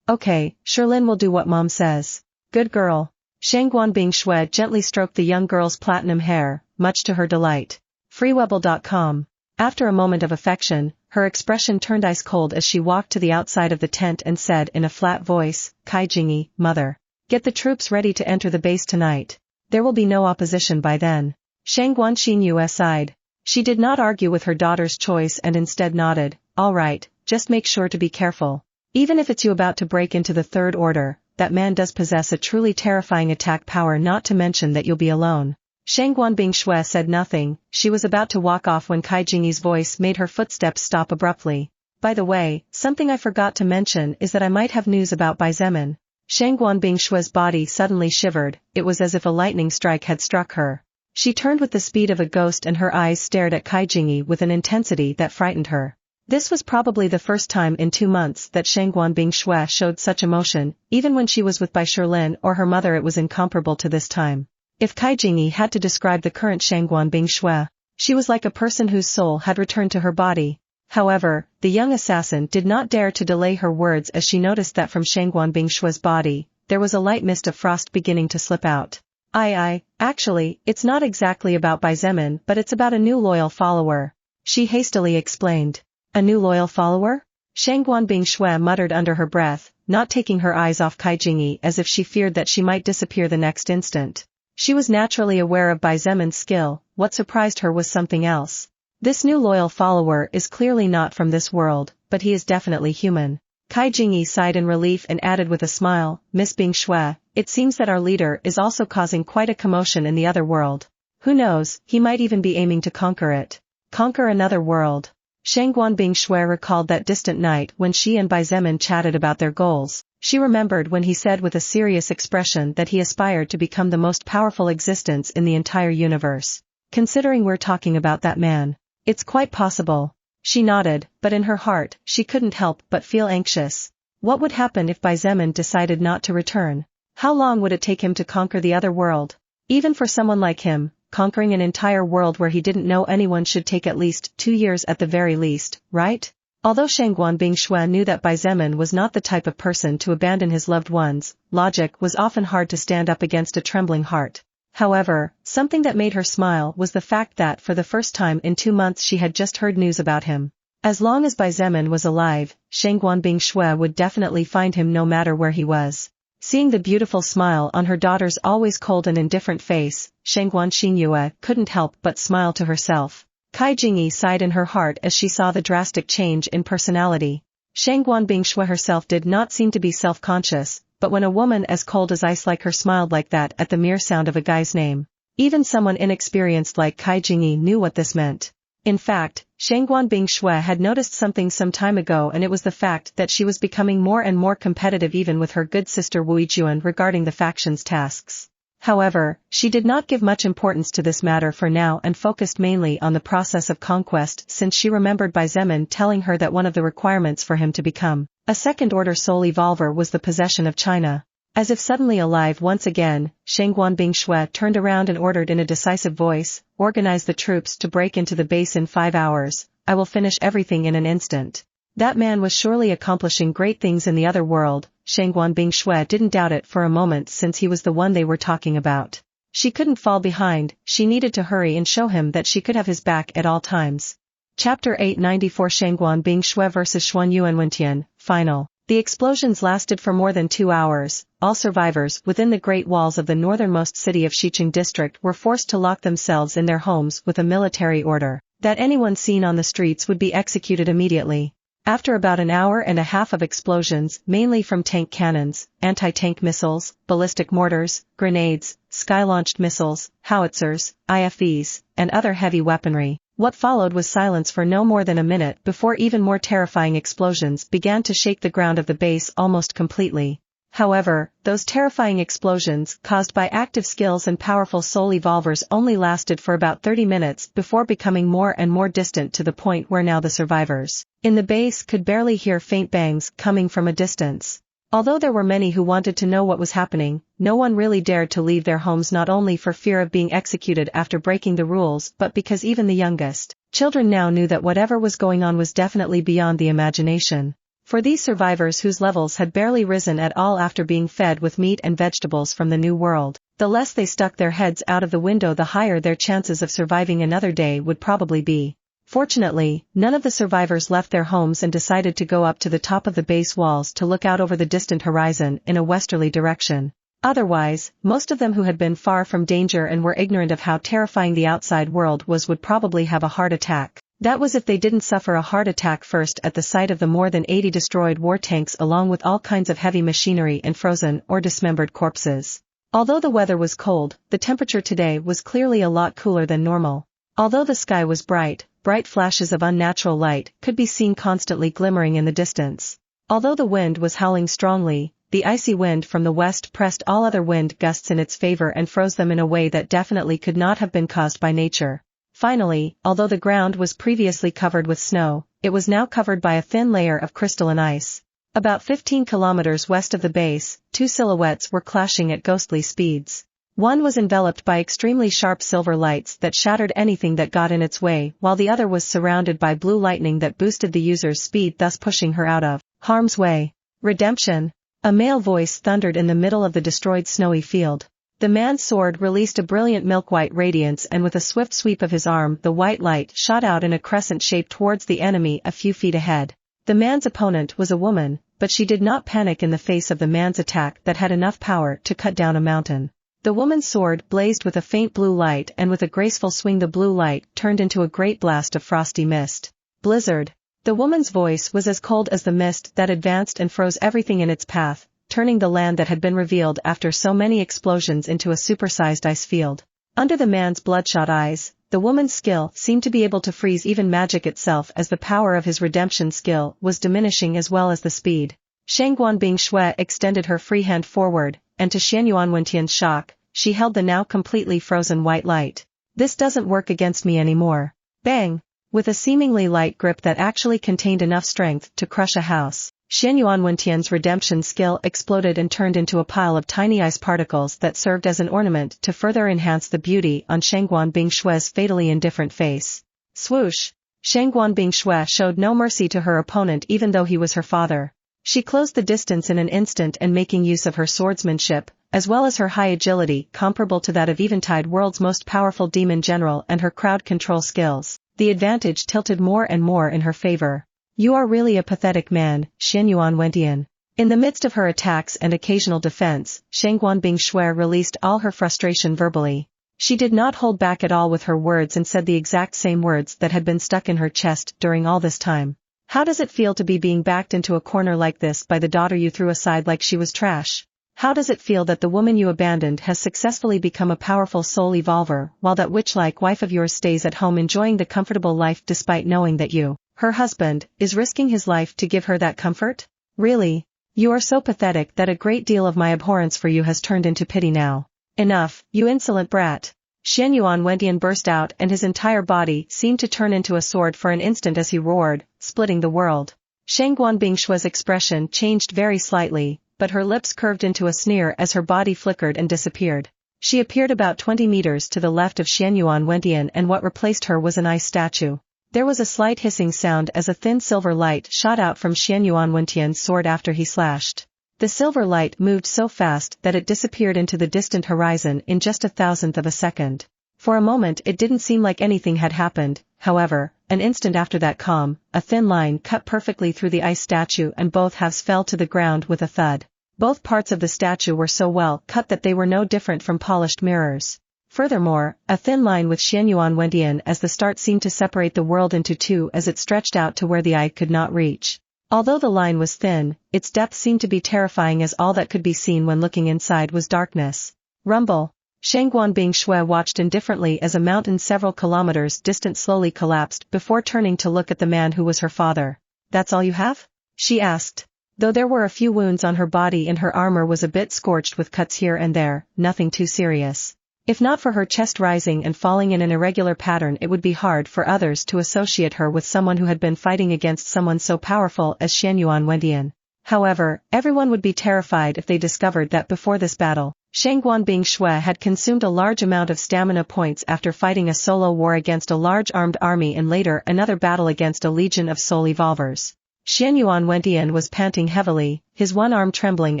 Okay, Shilin will do what Mom says. Good girl. Shangguan Bingshue gently stroked the young girl's platinum hair, much to her delight. Freewebble.com. After a moment of affection, her expression turned ice cold as she walked to the outside of the tent and said in a flat voice, Kai Jingyi, Mother. Get the troops ready to enter the base tonight. There will be no opposition by then. Shangguan Xinyue sighed. She did not argue with her daughter's choice and instead nodded. All right, just make sure to be careful. Even if it's you about to break into the Third Order, that man does possess a truly terrifying attack power, not to mention that you'll be alone. Shangguan Bingshue said nothing. She was about to walk off when Kai Jingyi's voice made her footsteps stop abruptly. By the way, something I forgot to mention is that I might have news about Bai Zemin. Shangguan Bingshue's body suddenly shivered. It was as if a lightning strike had struck her. She turned with the speed of a ghost and her eyes stared at Kai Jingyi with an intensity that frightened her. This was probably the first time in 2 months that Shangguan Bingshue showed such emotion. Even when she was with Bai Shilin or her mother, it was incomparable to this time. If Kai Jingyi had to describe the current Shangguan Bingshue, she was like a person whose soul had returned to her body. However, the young assassin did not dare to delay her words as she noticed that from Shangguan Bingshue's body, there was a light mist of frost beginning to slip out. Actually, it's not exactly about Bai Zemin, but it's about a new loyal follower. She hastily explained. A new loyal follower? Shangguan Bingshue muttered under her breath, not taking her eyes off Kai Jingyi, as if she feared that she might disappear the next instant. She was naturally aware of Bai Zemin's skill. What surprised her was something else. This new loyal follower is clearly not from this world, but he is definitely human. Kai Jingyi sighed in relief and added with a smile, Miss Bingshue, it seems that our leader is also causing quite a commotion in the other world. Who knows, he might even be aiming to conquer it. Conquer another world. Shangguan Bingshue recalled that distant night when she and Bai Zemin chatted about their goals. She remembered when he said with a serious expression that he aspired to become the most powerful existence in the entire universe. Considering we're talking about that man, it's quite possible. She nodded, but in her heart, she couldn't help but feel anxious. What would happen if Bai Zemin decided not to return? How long would it take him to conquer the other world? Even for someone like him, conquering an entire world where he didn't know anyone should take at least 2 years at the very least, right? Although Shangguan Bingshue knew that Bai Zemin was not the type of person to abandon his loved ones, logic was often hard to stand up against a trembling heart. However, something that made her smile was the fact that for the first time in 2 months she had just heard news about him. As long as Bai Zemin was alive, Shangguan Bingshui would definitely find him no matter where he was. Seeing the beautiful smile on her daughter's always cold and indifferent face, Shangguan Xingyue couldn't help but smile to herself. Kai Jingyi sighed in her heart as she saw the drastic change in personality. Shangguan Bingshui herself did not seem to be self-conscious, but when a woman as cold as ice like her smiled like that at the mere sound of a guy's name, even someone inexperienced like Kai Jingyi knew what this meant. In fact, Shangguan Bingshui had noticed something some time ago, and it was the fact that she was becoming more and more competitive even with her good sister Wu Yijuan regarding the faction's tasks. However, she did not give much importance to this matter for now and focused mainly on the process of conquest, since she remembered Bai Zemin telling her that one of the requirements for him to become a second-order soul evolver was the possession of China. As if suddenly alive once again, Shangguan Bingshui turned around and ordered in a decisive voice, "Organize the troops to break into the base in 5 hours, I will finish everything in an instant." That man was surely accomplishing great things in the other world. Shangguan Bingshui didn't doubt it for a moment, since he was the one they were talking about. She couldn't fall behind, she needed to hurry and show him that she could have his back at all times. Chapter 894 Shangguan Bingshui vs Xuan Yuanwentian, Final. The explosions lasted for more than 2 hours. All survivors within the great walls of the northernmost city of Xietain district were forced to lock themselves in their homes with a military order that anyone seen on the streets would be executed immediately. After about an hour and a half of explosions, mainly from tank cannons, anti-tank missiles, ballistic mortars, grenades, sky-launched missiles, howitzers, IFVs, and other heavy weaponry, what followed was silence for no more than a minute before even more terrifying explosions began to shake the ground of the base almost completely. However, those terrifying explosions, caused by active skills and powerful soul evolvers, only lasted for about 30 minutes before becoming more and more distant, to the point where now the survivors in the base could barely hear faint bangs coming from a distance. Although there were many who wanted to know what was happening, no one really dared to leave their homes, not only for fear of being executed after breaking the rules, but because even the youngest children now knew that whatever was going on was definitely beyond the imagination. For these survivors, whose levels had barely risen at all after being fed with meat and vegetables from the new world, the less they stuck their heads out of the window, the higher their chances of surviving another day would probably be. Fortunately, none of the survivors left their homes and decided to go up to the top of the base walls to look out over the distant horizon in a westerly direction. Otherwise, most of them who had been far from danger and were ignorant of how terrifying the outside world was would probably have a heart attack. That was if they didn't suffer a heart attack first at the sight of the more than 80 destroyed war tanks, along with all kinds of heavy machinery and frozen or dismembered corpses. Although the weather was cold, the temperature today was clearly a lot cooler than normal. Although the sky was bright flashes of unnatural light could be seen constantly glimmering in the distance. Although the wind was howling strongly, the icy wind from the west pressed all other wind gusts in its favor and froze them in a way that definitely could not have been caused by nature. Finally, although the ground was previously covered with snow, it was now covered by a thin layer of crystalline ice. About 15 kilometers west of the base, two silhouettes were clashing at ghostly speeds. One was enveloped by extremely sharp silver lights that shattered anything that got in its way, while the other was surrounded by blue lightning that boosted the user's speed, thus pushing her out of harm's way. Redemption! A male voice thundered in the middle of the destroyed snowy field. The man's sword released a brilliant milk-white radiance, and with a swift sweep of his arm, the white light shot out in a crescent shape towards the enemy a few feet ahead. The man's opponent was a woman, but she did not panic in the face of the man's attack that had enough power to cut down a mountain. The woman's sword blazed with a faint blue light, and with a graceful swing the blue light turned into a great blast of frosty mist. Blizzard. The woman's voice was as cold as the mist that advanced and froze everything in its path, turning the land that had been revealed after so many explosions into a supersized ice field. Under the man's bloodshot eyes, the woman's skill seemed to be able to freeze even magic itself, as the power of his redemption skill was diminishing as well as the speed. Shangguan Bingshui extended her free hand forward, and to Xian Yuanwentian's shock, she held the now completely frozen white light. This doesn't work against me anymore. Bang! With a seemingly light grip that actually contained enough strength to crush a house, Xian Yuanwentian's redemption skill exploded and turned into a pile of tiny ice particles that served as an ornament to further enhance the beauty on Shangguan Bingshui's fatally indifferent face. Swoosh! Shangguan Bingshui showed no mercy to her opponent, even though he was her father. She closed the distance in an instant, and making use of her swordsmanship, as well as her high agility comparable to that of Eventide World's most powerful demon general, and her crowd control skills, the advantage tilted more and more in her favor. You are really a pathetic man, Xianyuan Wentian. In the midst of her attacks and occasional defense, Shangguan Bingshui released all her frustration verbally. She did not hold back at all with her words and said the exact same words that had been stuck in her chest during all this time. How does it feel to be being backed into a corner like this by the daughter you threw aside like she was trash? How does it feel that the woman you abandoned has successfully become a powerful soul evolver, while that witch-like wife of yours stays at home enjoying the comfortable life despite knowing that you, her husband, is risking his life to give her that comfort? Really? You are so pathetic that a great deal of my abhorrence for you has turned into pity now. Enough, you insolent brat. Xianyuan Wentian burst out and his entire body seemed to turn into a sword for an instant as he roared, splitting the world. Shangguan Bingshui's expression changed very slightly, but her lips curved into a sneer as her body flickered and disappeared. She appeared about 20 meters to the left of Xianyuan Wentian and what replaced her was an ice statue. There was a slight hissing sound as a thin silver light shot out from Xianyuan Wentian's sword after he slashed. The silver light moved so fast that it disappeared into the distant horizon in just a thousandth of a second. For a moment it didn't seem like anything had happened, however, an instant after that calm, a thin line cut perfectly through the ice statue and both halves fell to the ground with a thud. Both parts of the statue were so well cut that they were no different from polished mirrors. Furthermore, a thin line with Xianyuan Wentian as the start seemed to separate the world into two as it stretched out to where the eye could not reach. Although the line was thin, its depth seemed to be terrifying as all that could be seen when looking inside was darkness. Rumble. Shangguan Bingshui watched indifferently as a mountain several kilometers distant slowly collapsed before turning to look at the man who was her father. That's all you have? She asked. Though there were a few wounds on her body and her armor was a bit scorched with cuts here and there, nothing too serious. If not for her chest rising and falling in an irregular pattern, it would be hard for others to associate her with someone who had been fighting against someone so powerful as Xianyuan Wentian. However, everyone would be terrified if they discovered that before this battle, Shangguan Bingshui had consumed a large amount of stamina points after fighting a solo war against a large armed army and later another battle against a legion of soul evolvers. Xianyuan Wentian was panting heavily, his one arm trembling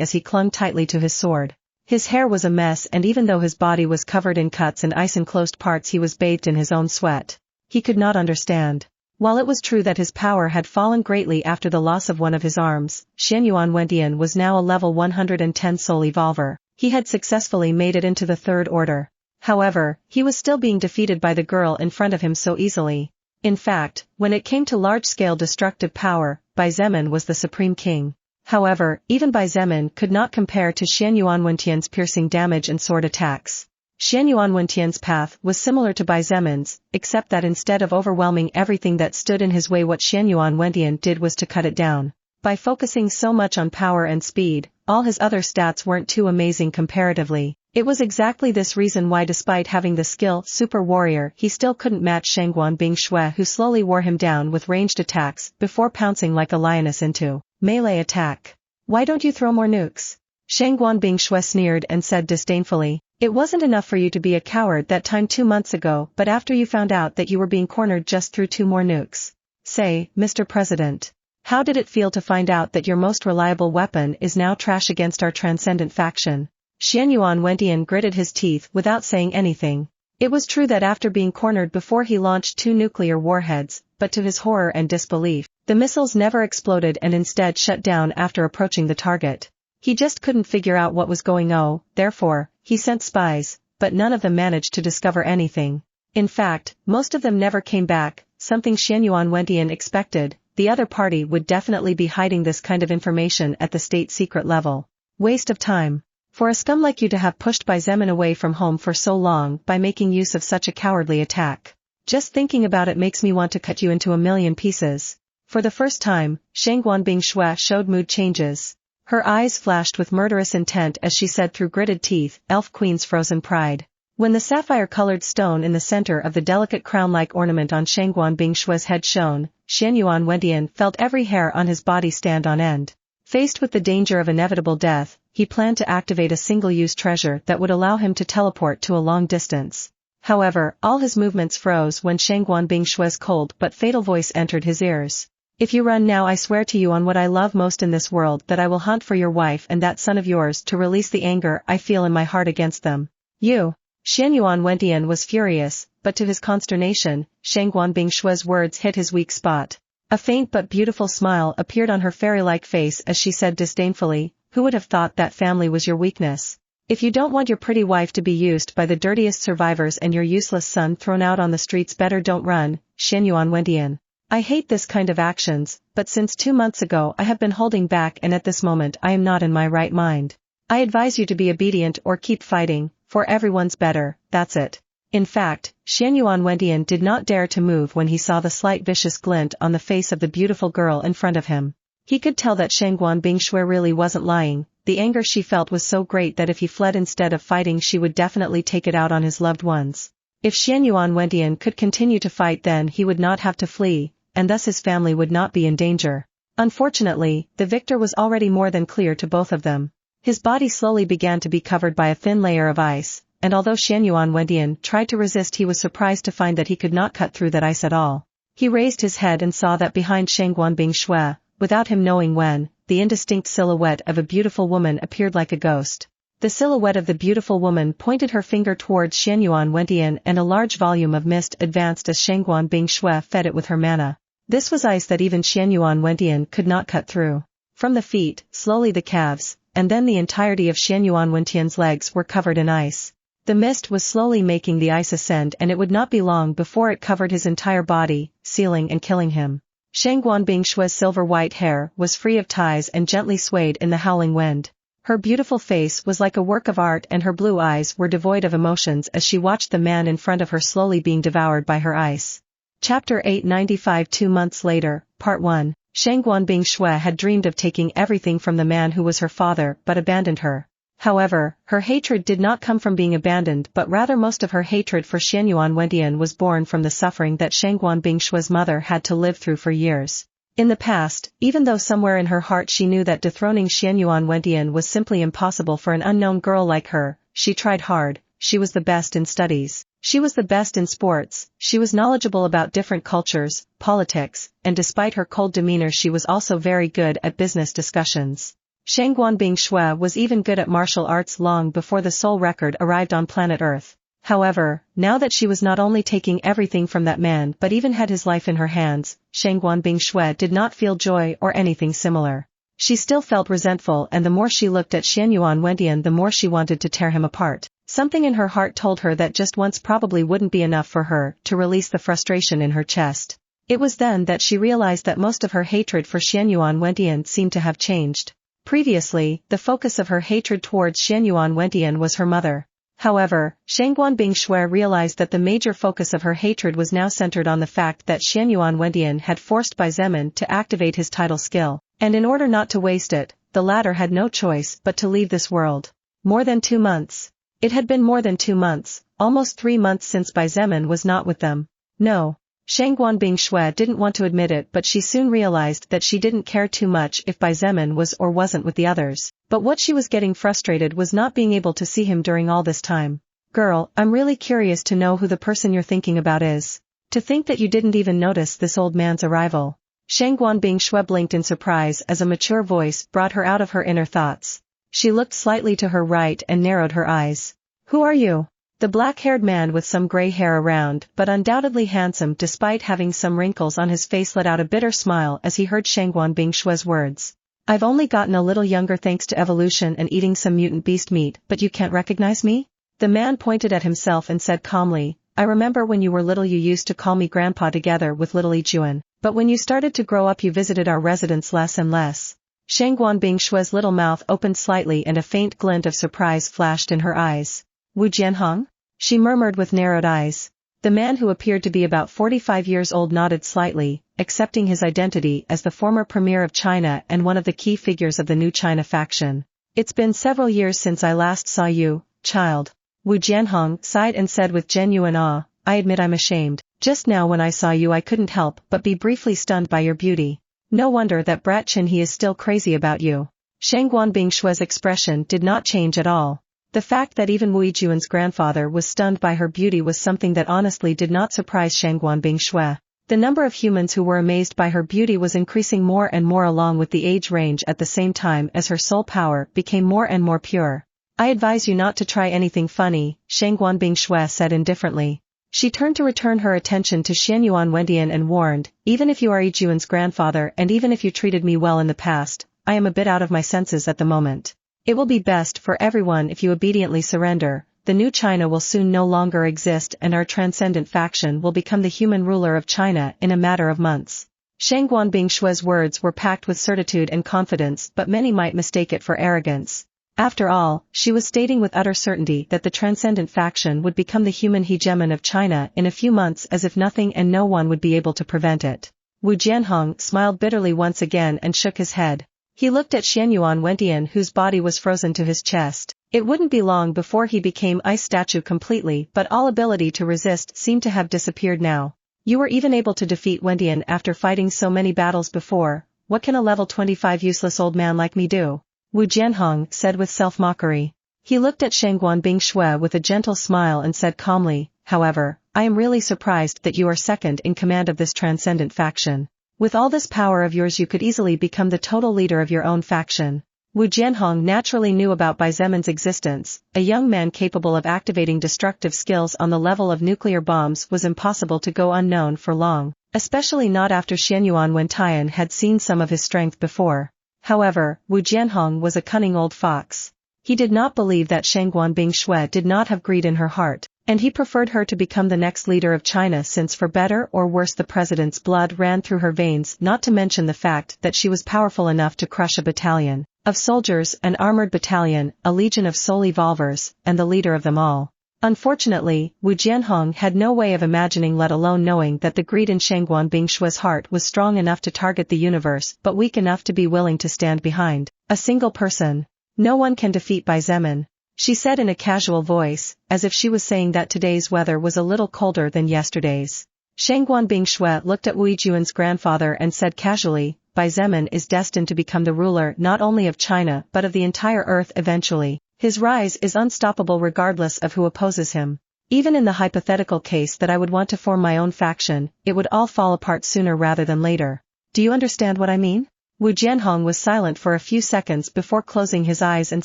as he clung tightly to his sword. His hair was a mess and even though his body was covered in cuts and ice-enclosed parts he was bathed in his own sweat. He could not understand. While it was true that his power had fallen greatly after the loss of one of his arms, Xianyuan Wentian was now a level 110 soul evolver. He had successfully made it into the third order. However, he was still being defeated by the girl in front of him so easily. In fact, when it came to large-scale destructive power, Bai Zemin was the supreme king. However, even Bai Zemin could not compare to Xianyuan Wentian's piercing damage and sword attacks. Xianyuan Wentian's path was similar to Bai Zemin's, except that instead of overwhelming everything that stood in his way, what Xianyuan Wentian did was to cut it down. By focusing so much on power and speed, all his other stats weren't too amazing comparatively. It was exactly this reason why despite having the skill super warrior he still couldn't match Shangguan Bingshui, who slowly wore him down with ranged attacks before pouncing like a lioness into melee attack. Why don't you throw more nukes? Shangguan Bingshui sneered and said disdainfully, it wasn't enough for you to be a coward that time 2 months ago, but after you found out that you were being cornered just threw 2 more nukes. Say, Mr. President, how did it feel to find out that your most reliable weapon is now trash against our transcendent faction? Xianyuan Wentian gritted his teeth without saying anything. It was true that after being cornered before he launched 2 nuclear warheads, but to his horror and disbelief, the missiles never exploded and instead shut down after approaching the target. He just couldn't figure out what was going on, therefore, he sent spies, but none of them managed to discover anything. In fact, most of them never came back, something Xianyuan Wentian expected. The other party would definitely be hiding this kind of information at the state secret level. Waste of time. For a scum like you to have pushed Bai Zemin away from home for so long by making use of such a cowardly attack. Just thinking about it makes me want to cut you into a million pieces. For the first time, Shangguan Bingshui showed mood changes. Her eyes flashed with murderous intent as she said through gritted teeth, Elf Queen's frozen pride. When the sapphire-colored stone in the center of the delicate crown-like ornament on Shangguan Bingshui's head shone, Xianyuan Wentian felt every hair on his body stand on end. Faced with the danger of inevitable death, he planned to activate a single-use treasure that would allow him to teleport to a long distance. However, all his movements froze when Shangguan Bingshui's cold but fatal voice entered his ears. If you run now, I swear to you on what I love most in this world that I will hunt for your wife and that son of yours to release the anger I feel in my heart against them. You. Xianyuan Wentian was furious, but to his consternation, Shangguan Bingshue's words hit his weak spot. A faint but beautiful smile appeared on her fairy-like face as she said disdainfully, "Who would have thought that family was your weakness? If you don't want your pretty wife to be used by the dirtiest survivors and your useless son thrown out on the streets, better don't run, Xianyuan Wentian. I hate this kind of actions, but since 2 months ago I have been holding back and at this moment I am not in my right mind. I advise you to be obedient or keep fighting, for everyone's better, that's it." In fact, Xianyuan Wentian did not dare to move when he saw the slight vicious glint on the face of the beautiful girl in front of him. He could tell that Shangguan Bingshue really wasn't lying. The anger she felt was so great that if he fled instead of fighting she would definitely take it out on his loved ones. If Xianyuan Wentian could continue to fight, then he would not have to flee, and thus his family would not be in danger. Unfortunately, the victor was already more than clear to both of them. His body slowly began to be covered by a thin layer of ice, and although Xianyuan Wentian tried to resist, he was surprised to find that he could not cut through that ice at all. He raised his head and saw that behind Shangguan Bingshue, without him knowing when, the indistinct silhouette of a beautiful woman appeared like a ghost. The silhouette of the beautiful woman pointed her finger towards Xianyuan Wentian, and a large volume of mist advanced as Shangguan Bingshue fed it with her mana. This was ice that even Xianyuan Wentian could not cut through. From the feet, slowly the calves, and then the entirety of Xianyuan Wentian's legs were covered in ice. The mist was slowly making the ice ascend, and it would not be long before it covered his entire body, sealing and killing him. Shangguan Bingshue's silver-white hair was free of ties and gently swayed in the howling wind. Her beautiful face was like a work of art, and her blue eyes were devoid of emotions as she watched the man in front of her slowly being devoured by her ice. Chapter 895. 2 months later, Part 1. Shangguan Bingshue had dreamed of taking everything from the man who was her father but abandoned her. However, her hatred did not come from being abandoned, but rather most of her hatred for Xianyuan Wentian was born from the suffering that Shangguan Bingshue's mother had to live through for years. In the past, even though somewhere in her heart she knew that dethroning Xianyuan Wentian was simply impossible for an unknown girl like her, she tried hard. She was the best in studies. She was the best in sports. She was knowledgeable about different cultures, politics, and despite her cold demeanor she was also very good at business discussions. Shangguan Bingshue was even good at martial arts long before the soul record arrived on planet Earth. However, now that she was not only taking everything from that man but even had his life in her hands, Shangguan Bingshue did not feel joy or anything similar. She still felt resentful, and the more she looked at Xianyuan Wentian the more she wanted to tear him apart. Something in her heart told her that just once probably wouldn't be enough for her to release the frustration in her chest. It was then that she realized that most of her hatred for Xianyuan Wentian seemed to have changed. Previously, the focus of her hatred towards Xianyuan Wentian was her mother. However, Shangguan Bingshue realized that the major focus of her hatred was now centered on the fact that Xianyuan Wentian had forced Bai Zemin to activate his tidal skill, and in order not to waste it, the latter had no choice but to leave this world. More than 2 months. It had been more than 2 months, almost 3 months since Bai Zemin was not with them. No. Shangguan Bingshue didn't want to admit it, but she soon realized that she didn't care too much if Bai Zemin was or wasn't with the others. But what she was getting frustrated was not being able to see him during all this time. "Girl, I'm really curious to know who the person you're thinking about is. To think that you didn't even notice this old man's arrival." Shangguan Bingshue blinked in surprise as a mature voice brought her out of her inner thoughts. She looked slightly to her right and narrowed her eyes. "Who are you?" The black-haired man with some gray hair around, but undoubtedly handsome despite having some wrinkles on his face, let out a bitter smile as he heard Shangguan Bingshue's words. "I've only gotten a little younger thanks to evolution and eating some mutant beast meat, but you can't recognize me?" The man pointed at himself and said calmly, "I remember when you were little you used to call me grandpa together with little Xietain, but when you started to grow up you visited our residence less and less." Shangguan Bingshue's little mouth opened slightly and a faint glint of surprise flashed in her eyes. "Wu Jianhong?" she murmured with narrowed eyes. The man, who appeared to be about 45 years old, nodded slightly, accepting his identity as the former premier of China and one of the key figures of the new China faction. "It's been several years since I last saw you, child." Wu Jianhong sighed and said with genuine awe, "I admit I'm ashamed. Just now when I saw you I couldn't help but be briefly stunned by your beauty. No wonder that brat Qin he is still crazy about you." Shangguan Bingshue's expression did not change at all. The fact that even Wu Yijuan's grandfather was stunned by her beauty was something that honestly did not surprise Shangguan Bingshue. The number of humans who were amazed by her beauty was increasing more and more along with the age range at the same time as her soul power became more and more pure. I advise you not to try anything funny, Shangguan Bingshui said indifferently. She turned to return her attention to Xianyuan Wendian and warned, even if you are Yizhuan's grandfather and even if you treated me well in the past, I am a bit out of my senses at the moment. It will be best for everyone if you obediently surrender. The new China will soon no longer exist and our transcendent faction will become the human ruler of China in a matter of months. Shangguan Bingshui's words were packed with certitude and confidence, but many might mistake it for arrogance. After all, she was stating with utter certainty that the transcendent faction would become the human hegemon of China in a few months as if nothing and no one would be able to prevent it. Wu Jianhong smiled bitterly once again and shook his head. He looked at Xianyuan Wendian whose body was frozen to his chest. It wouldn't be long before he became ice statue completely, but all ability to resist seemed to have disappeared now. You were even able to defeat Wendian after fighting so many battles before. What can a level 25 useless old man like me do? Wu Jianhong said with self-mockery. He looked at Shangguan Bingshui with a gentle smile and said calmly, however, I am really surprised that you are second in command of this transcendent faction. With all this power of yours you could easily become the total leader of your own faction. Wu Jianhong naturally knew about Bai Zemin's existence. A young man capable of activating destructive skills on the level of nuclear bombs was impossible to go unknown for long, especially not after Xianyuan Wentian had seen some of his strength before. However, Wu Jianhong was a cunning old fox. He did not believe that Shangguan Bingshui did not have greed in her heart, and he preferred her to become the next leader of China since for better or worse the president's blood ran through her veins, not to mention the fact that she was powerful enough to crush a battalion of soldiers, an armored battalion, a legion of soul evolvers, and the leader of them all. Unfortunately, Wu Jianhong had no way of imagining let alone knowing that the greed in Shangguan Bingshui's heart was strong enough to target the universe but weak enough to be willing to stand behind a single person. No one can defeat Bai Zemin, she said in a casual voice, as if she was saying that today's weather was a little colder than yesterday's. Shangguan Bingshui looked at Wu Yizhuan's grandfather and said casually, Bai Zemin is destined to become the ruler not only of China but of the entire earth eventually. His rise is unstoppable regardless of who opposes him. Even in the hypothetical case that I would want to form my own faction, it would all fall apart sooner rather than later. Do you understand what I mean? Wu Jianhong was silent for a few seconds before closing his eyes and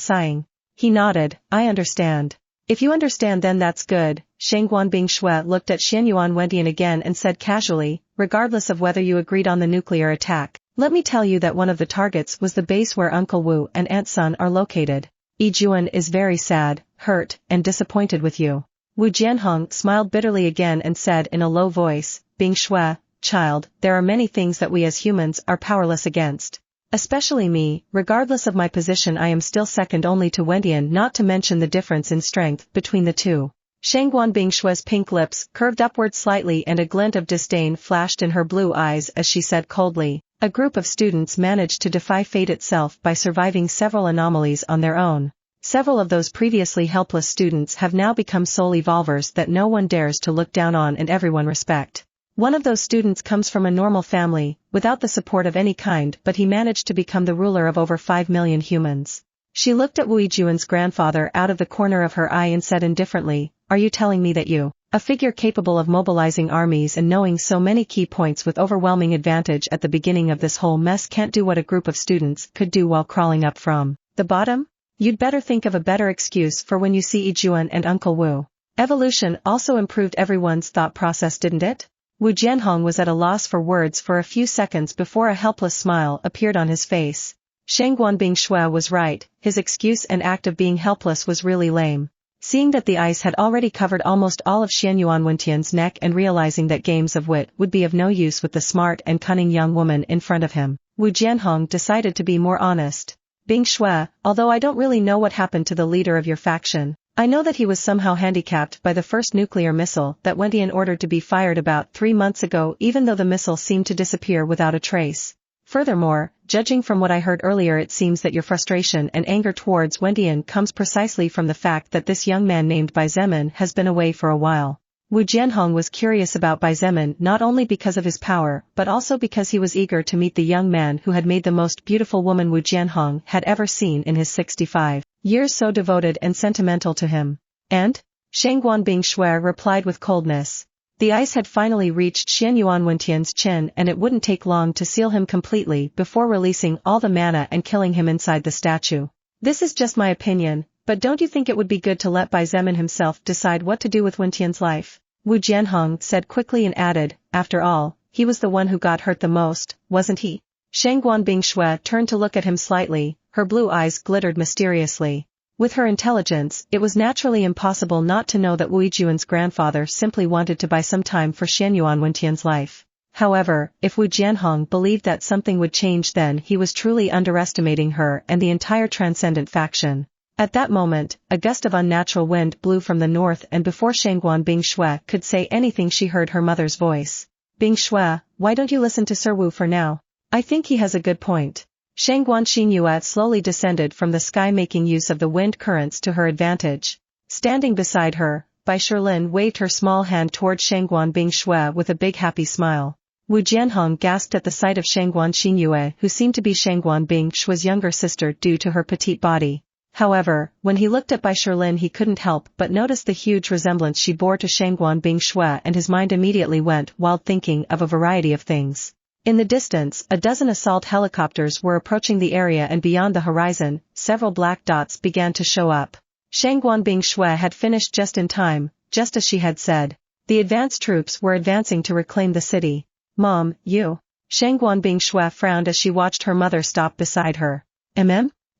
sighing. He nodded, I understand. If you understand then that's good. Shangguan Bingshui looked at Xianyuan Wendian again and said casually, regardless of whether you agreed on the nuclear attack, let me tell you that one of the targets was the base where Uncle Wu and Aunt Sun are located. Yizhuan is very sad, hurt, and disappointed with you. Wu Jianhong smiled bitterly again and said in a low voice, Bingshui, child, there are many things that we as humans are powerless against. Especially me, regardless of my position I am still second only to Wendian, not to mention the difference in strength between the two. Shangguan Bingshui's pink lips curved upward slightly and a glint of disdain flashed in her blue eyes as she said coldly, a group of students managed to defy fate itself by surviving several anomalies on their own. Several of those previously helpless students have now become soul evolvers that no one dares to look down on and everyone respect. One of those students comes from a normal family, without the support of any kind, but he managed to become the ruler of over 5 million humans. She looked at Wu Yizhuan's grandfather out of the corner of her eye and said indifferently, are you telling me that you, a figure capable of mobilizing armies and knowing so many key points with overwhelming advantage at the beginning of this whole mess can't do what a group of students could do while crawling up from the bottom? You'd better think of a better excuse for when you see Yizhuan and Uncle Wu. Evolution also improved everyone's thought process, didn't it? Wu Jianhong was at a loss for words for a few seconds before a helpless smile appeared on his face. Shangguan Bingshui was right, his excuse and act of being helpless was really lame. Seeing that the ice had already covered almost all of Xianyuan Wentian's neck and realizing that games of wit would be of no use with the smart and cunning young woman in front of him, Wu Jianhong decided to be more honest. Bingshui, although I don't really know what happened to the leader of your faction, I know that he was somehow handicapped by the first nuclear missile that Wendian ordered to be fired about 3 months ago, even though the missile seemed to disappear without a trace. Furthermore, judging from what I heard earlier, it seems that your frustration and anger towards Wendian comes precisely from the fact that this young man named Bai Zemin has been away for a while. Wu Jianhong was curious about Bai Zemin not only because of his power but also because he was eager to meet the young man who had made the most beautiful woman Wu Jianhong had ever seen in his 65 years so devoted and sentimental to him. And? Shangguan Bingshui replied with coldness. The ice had finally reached Xianyuan Wentian's chin and it wouldn't take long to seal him completely before releasing all the mana and killing him inside the statue. This is just my opinion, But don't you think it would be good to let Bai Zemin himself decide what to do with Wentian's life? Wu Jianhong said quickly and added, after all, he was the one who got hurt the most, wasn't he? Shangguan Bingshui turned to look at him slightly, her blue eyes glittered mysteriously. With her intelligence, it was naturally impossible not to know that Wu Juan's grandfather simply wanted to buy some time for Xianyuan Wentian's life. However, if Wu Jianhong believed that something would change, then he was truly underestimating her and the entire transcendent faction. At that moment, a gust of unnatural wind blew from the north, and before Shangguan Bingshui could say anything, she heard her mother's voice. Bingshui, why don't you listen to Sir Wu for now? I think he has a good point. Shangguan Xinyue slowly descended from the sky, making use of the wind currents to her advantage. Standing beside her, Bai Shilin waved her small hand toward Shangguan Bingshui with a big happy smile. Wu Jianhong gasped at the sight of Shangguan Xinyue, who seemed to be Shangguan Bingshui's younger sister due to her petite body. However, when he looked at Bai Shilin, he couldn't help but notice the huge resemblance she bore to Shangguan Bingshui, and his mind immediately went wild, thinking of a variety of things. In the distance, a dozen assault helicopters were approaching the area, and beyond the horizon, several black dots began to show up. Shangguan Bingshui had finished just in time, just as she had said. The advance troops were advancing to reclaim the city. Mom, you. Shangguan Bingshui frowned as she watched her mother stop beside her.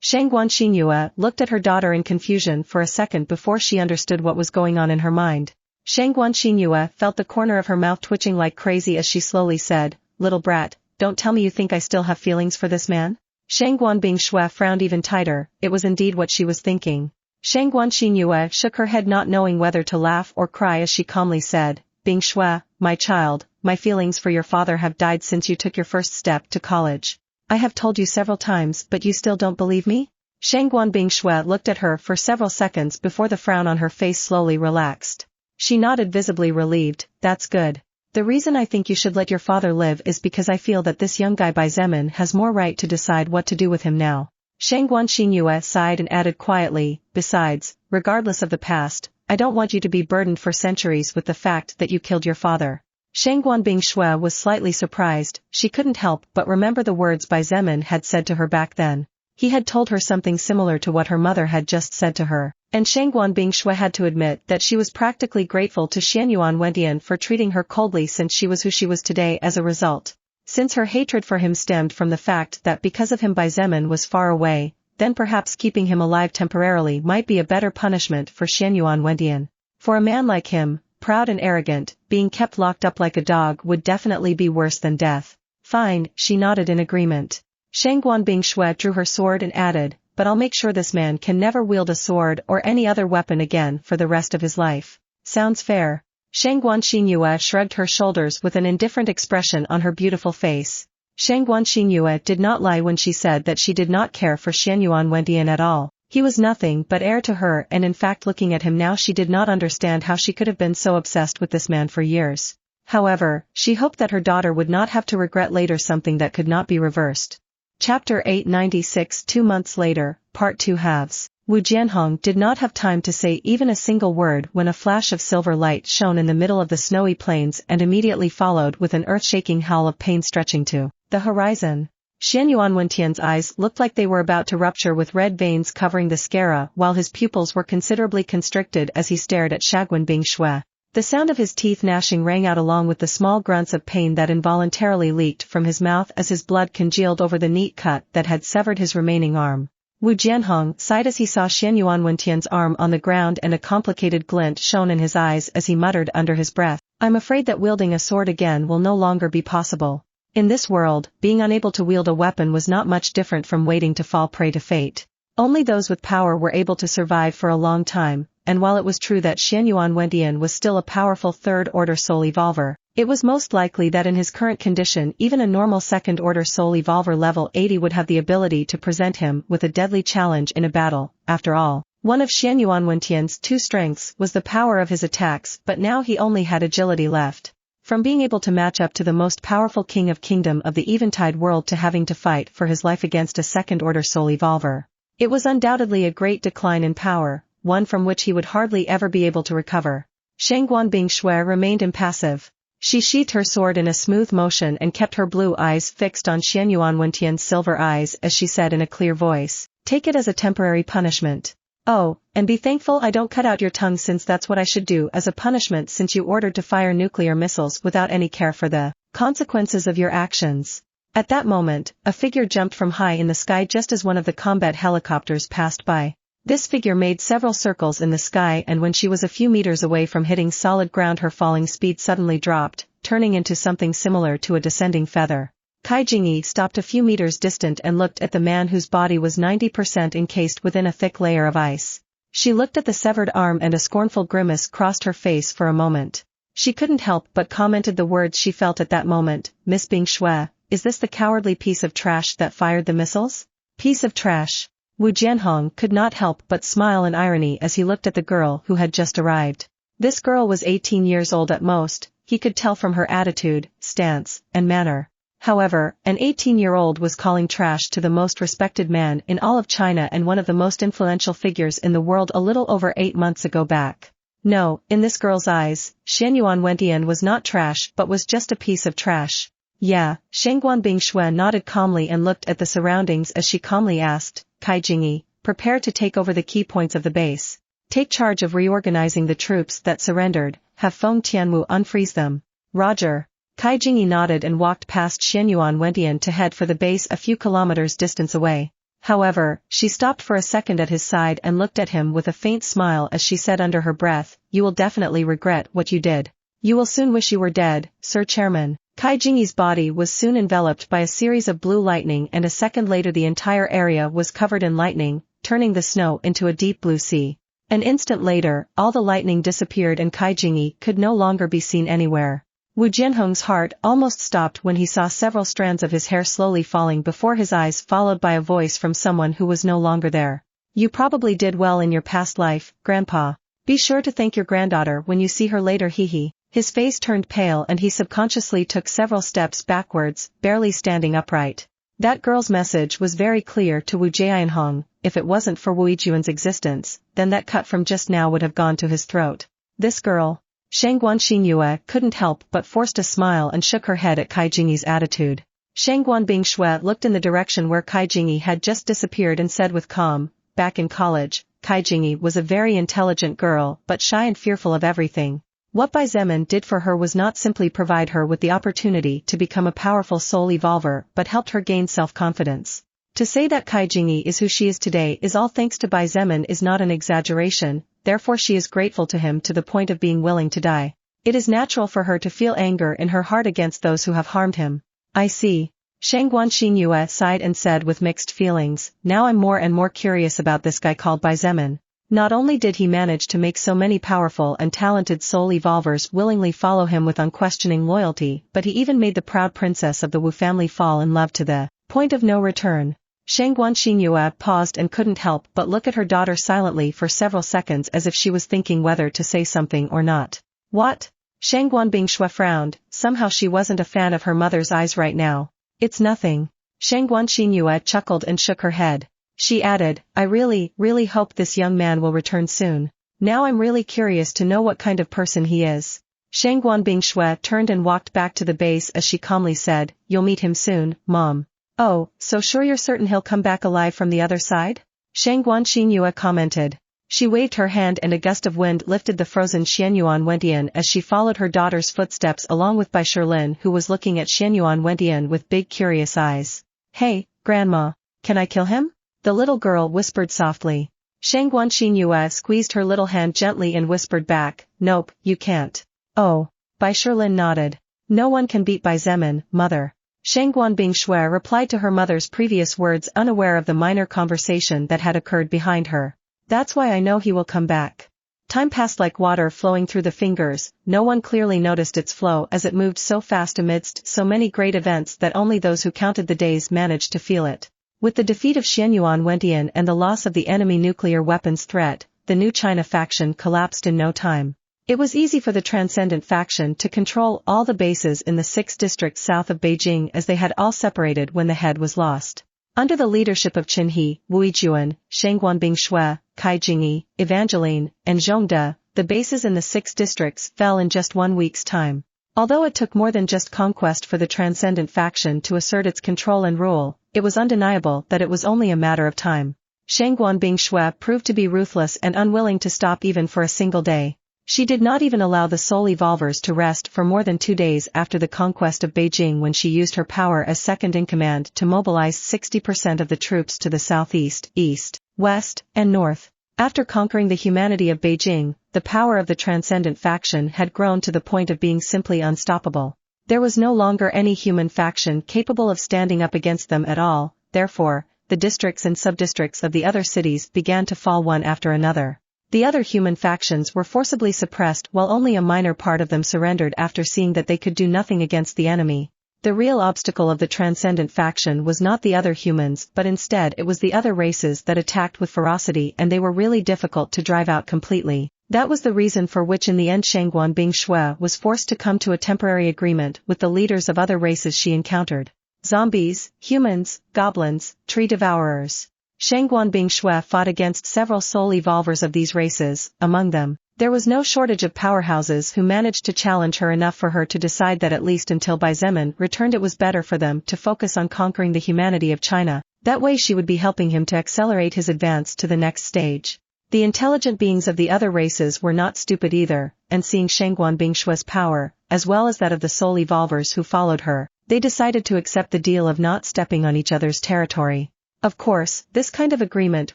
Shangguan Xinyue looked at her daughter in confusion for a second before she understood what was going on in her mind. Shangguan Xinyue felt the corner of her mouth twitching like crazy as she slowly said, "Little brat, don't tell me you think I still have feelings for this man?" Shangguan Bingshui frowned even tighter. It was indeed what she was thinking. Shangguan Xinyue shook her head, not knowing whether to laugh or cry, as she calmly said, "Bingshui, my child, my feelings for your father have died since you took your first step to college. I have told you several times, but you still don't believe me?" Shangguan Bingshui looked at her for several seconds before the frown on her face slowly relaxed. She nodded, visibly relieved. "That's good. The reason I think you should let your father live is because I feel that this young guy Bai Zemin has more right to decide what to do with him now." Shangguan Xinyue sighed and added quietly, "Besides, regardless of the past, I don't want you to be burdened for centuries with the fact that you killed your father." Shangguan Bingshui was slightly surprised. She couldn't help but remember the words Bai Zemin had said to her back then. He had told her something similar to what her mother had just said to her, and Shangguan Bingshui had to admit that she was practically grateful to Xianyuan Wentian for treating her coldly, since she was who she was today as a result. Since her hatred for him stemmed from the fact that because of him Bai Zemin was far away, then perhaps keeping him alive temporarily might be a better punishment for Xianyuan Wentian. For a man like him, proud and arrogant, being kept locked up like a dog would definitely be worse than death. "Fine," she nodded in agreement. Shangguan Bingshui drew her sword and added, "But I'll make sure this man can never wield a sword or any other weapon again for the rest of his life." "Sounds fair." Shangguan Xinyue shrugged her shoulders with an indifferent expression on her beautiful face. Shangguan Xinyue did not lie when she said that she did not care for Xianyuan Wentian at all. He was nothing but heir to her, and in fact, looking at him now, she did not understand how she could have been so obsessed with this man for years. However, she hoped that her daughter would not have to regret later something that could not be reversed. Chapter 896. 2 months later, Part 2 halves. Wu Jianhong did not have time to say even a single word when a flash of silver light shone in the middle of the snowy plains, and immediately followed with an earth-shaking howl of pain stretching to the horizon. Xianyuan Wentian's eyes looked like they were about to rupture, with red veins covering the sclera, while his pupils were considerably constricted as he stared at Shangguan Bingshui. The sound of his teeth gnashing rang out along with the small grunts of pain that involuntarily leaked from his mouth as his blood congealed over the neat cut that had severed his remaining arm. Wu Jianhong sighed as he saw Xianyuan Wentian's arm on the ground, and a complicated glint shone in his eyes as he muttered under his breath, "I'm afraid that wielding a sword again will no longer be possible." In this world, being unable to wield a weapon was not much different from waiting to fall prey to fate. Only those with power were able to survive for a long time, and while it was true that Xianyuan Wentian was still a powerful third-order soul evolver, it was most likely that in his current condition even a normal second-order soul evolver level 80 would have the ability to present him with a deadly challenge in a battle. After all, one of Xianyuan Wentian's two strengths was the power of his attacks, but now he only had agility left. From being able to match up to the most powerful king of kingdom of the Eventide world to having to fight for his life against a second-order soul evolver, it was undoubtedly a great decline in power, one from which he would hardly ever be able to recover. Shangguan Bingshui remained impassive. She sheathed her sword in a smooth motion and kept her blue eyes fixed on Xianyuan Wentian's silver eyes as she said in a clear voice, "Take it as a temporary punishment." Oh, and be thankful I don't cut out your tongue, since that's what I should do as a punishment, since you ordered to fire nuclear missiles without any care for the consequences of your actions. At that moment, a figure jumped from high in the sky just as one of the combat helicopters passed by. This figure made several circles in the sky, and when she was a few meters away from hitting solid ground, her falling speed suddenly dropped, turning into something similar to a descending feather. Kai Jingyi stopped a few meters distant and looked at the man whose body was 90% encased within a thick layer of ice. She looked at the severed arm, and a scornful grimace crossed her face for a moment. She couldn't help but commented the words she felt at that moment. Miss Bing Shui, is this the cowardly piece of trash that fired the missiles? Piece of trash. Wu Jianhong could not help but smile in irony as he looked at the girl who had just arrived. This girl was 18 years old at most, he could tell from her attitude, stance, and manner. However, an 18-year-old was calling trash to the most respected man in all of China and one of the most influential figures in the world a little over 8 months ago back. No, in this girl's eyes, Xianyuan Wentian was not trash but was just a piece of trash. Yeah, Shengguan Bingshui nodded calmly and looked at the surroundings as she calmly asked, Kai Jingyi, prepare to take over the key points of the base. Take charge of reorganizing the troops that surrendered, have Feng Tianwu unfreeze them. Roger. Kai Jingyi nodded and walked past Xianyuan Wentian to head for the base a few kilometers distance away. However, she stopped for a second at his side and looked at him with a faint smile as she said under her breath, you will definitely regret what you did. You will soon wish you were dead, Sir Chairman. Kai Jingyi's body was soon enveloped by a series of blue lightning, and a second later the entire area was covered in lightning, turning the snow into a deep blue sea. An instant later, all the lightning disappeared and Kai Jingyi could no longer be seen anywhere. Wu Jianhong's heart almost stopped when he saw several strands of his hair slowly falling before his eyes, followed by a voice from someone who was no longer there. You probably did well in your past life, Grandpa. Be sure to thank your granddaughter when you see her later, hee. His face turned pale and he subconsciously took several steps backwards, barely standing upright. That girl's message was very clear to Wu Jianhong. If it wasn't for Wu Yijuan's existence, then that cut from just now would have gone to his throat. This girl. Shangguan Xinyue couldn't help but forced a smile and shook her head at Kai Jingyi's attitude. Shangguan Bingshui looked in the direction where Kai Jingyi had just disappeared and said with calm, back in college, Kai Jingyi was a very intelligent girl but shy and fearful of everything. What Bai Zemin did for her was not simply provide her with the opportunity to become a powerful soul evolver but helped her gain self-confidence. To say that Kai Jingyi is who she is today is all thanks to Bai Zemin is not an exaggeration, therefore she is grateful to him to the point of being willing to die. It is natural for her to feel anger in her heart against those who have harmed him. I see. Shangguan Xinyue sighed and said with mixed feelings, now I'm more and more curious about this guy called Bai Zemin. Not only did he manage to make so many powerful and talented soul evolvers willingly follow him with unquestioning loyalty, but he even made the proud princess of the Wu family fall in love to the point of no return. Shangguan Xinyue paused and couldn't help but look at her daughter silently for several seconds as if she was thinking whether to say something or not. What? Shangguan Bingshui frowned, somehow she wasn't a fan of her mother's eyes right now. It's nothing. Shangguan Xinyue chuckled and shook her head. She added, I really hope this young man will return soon. Now I'm really curious to know what kind of person he is. Shangguan Bingshui turned and walked back to the base as she calmly said, you'll meet him soon, Mom. Oh, so sure you're certain he'll come back alive from the other side? Shangguan Xinyue commented. She waved her hand and a gust of wind lifted the frozen Xianyuan Wentian as she followed her daughter's footsteps along with Bai Shilin, who was looking at Xianyuan Wentian with big curious eyes. Hey, Grandma, can I kill him? The little girl whispered softly. Shangguan Xinyue squeezed her little hand gently and whispered back, nope, you can't. Oh. Bai Shilin nodded. No one can beat Bai Zemin, Mother. Shangguan Bingshui replied to her mother's previous words, unaware of the minor conversation that had occurred behind her. That's why I know he will come back. Time passed like water flowing through the fingers, no one clearly noticed its flow as it moved so fast amidst so many great events that only those who counted the days managed to feel it. With the defeat of Xianyuan Wentian and the loss of the enemy nuclear weapons threat, the new China faction collapsed in no time. It was easy for the Transcendent faction to control all the bases in the 6 districts south of Beijing as they had all separated when the head was lost. Under the leadership of Qin He, Wu Yijuan, Shangguan Bingshui, Kai Jingyi, Evangeline, and Zhongde, the bases in the 6 districts fell in just 1 week's time. Although it took more than just conquest for the Transcendent faction to assert its control and rule, it was undeniable that it was only a matter of time. Shangguan Bingshui proved to be ruthless and unwilling to stop even for a single day. She did not even allow the soul evolvers to rest for more than 2 days after the conquest of Beijing, when she used her power as second-in-command to mobilize 60% of the troops to the southeast, east, west, and north. After conquering the humanity of Beijing, the power of the transcendent faction had grown to the point of being simply unstoppable. There was no longer any human faction capable of standing up against them at all. Therefore, the districts and subdistricts of the other cities began to fall one after another. The other human factions were forcibly suppressed, while only a minor part of them surrendered after seeing that they could do nothing against the enemy. The real obstacle of the transcendent faction was not the other humans, but instead it was the other races that attacked with ferocity, and they were really difficult to drive out completely. That was the reason for which in the end Shangguan Bingshui was forced to come to a temporary agreement with the leaders of other races she encountered. Zombies, humans, goblins, tree devourers. Shangguan Bingshui fought against several soul evolvers of these races. Among them, there was no shortage of powerhouses who managed to challenge her enough for her to decide that at least until Bai Zemin returned it was better for them to focus on conquering the humanity of China. That way she would be helping him to accelerate his advance to the next stage. The intelligent beings of the other races were not stupid either, and seeing Shangguan Bingshui's power, as well as that of the soul evolvers who followed her, they decided to accept the deal of not stepping on each other's territory. Of course, this kind of agreement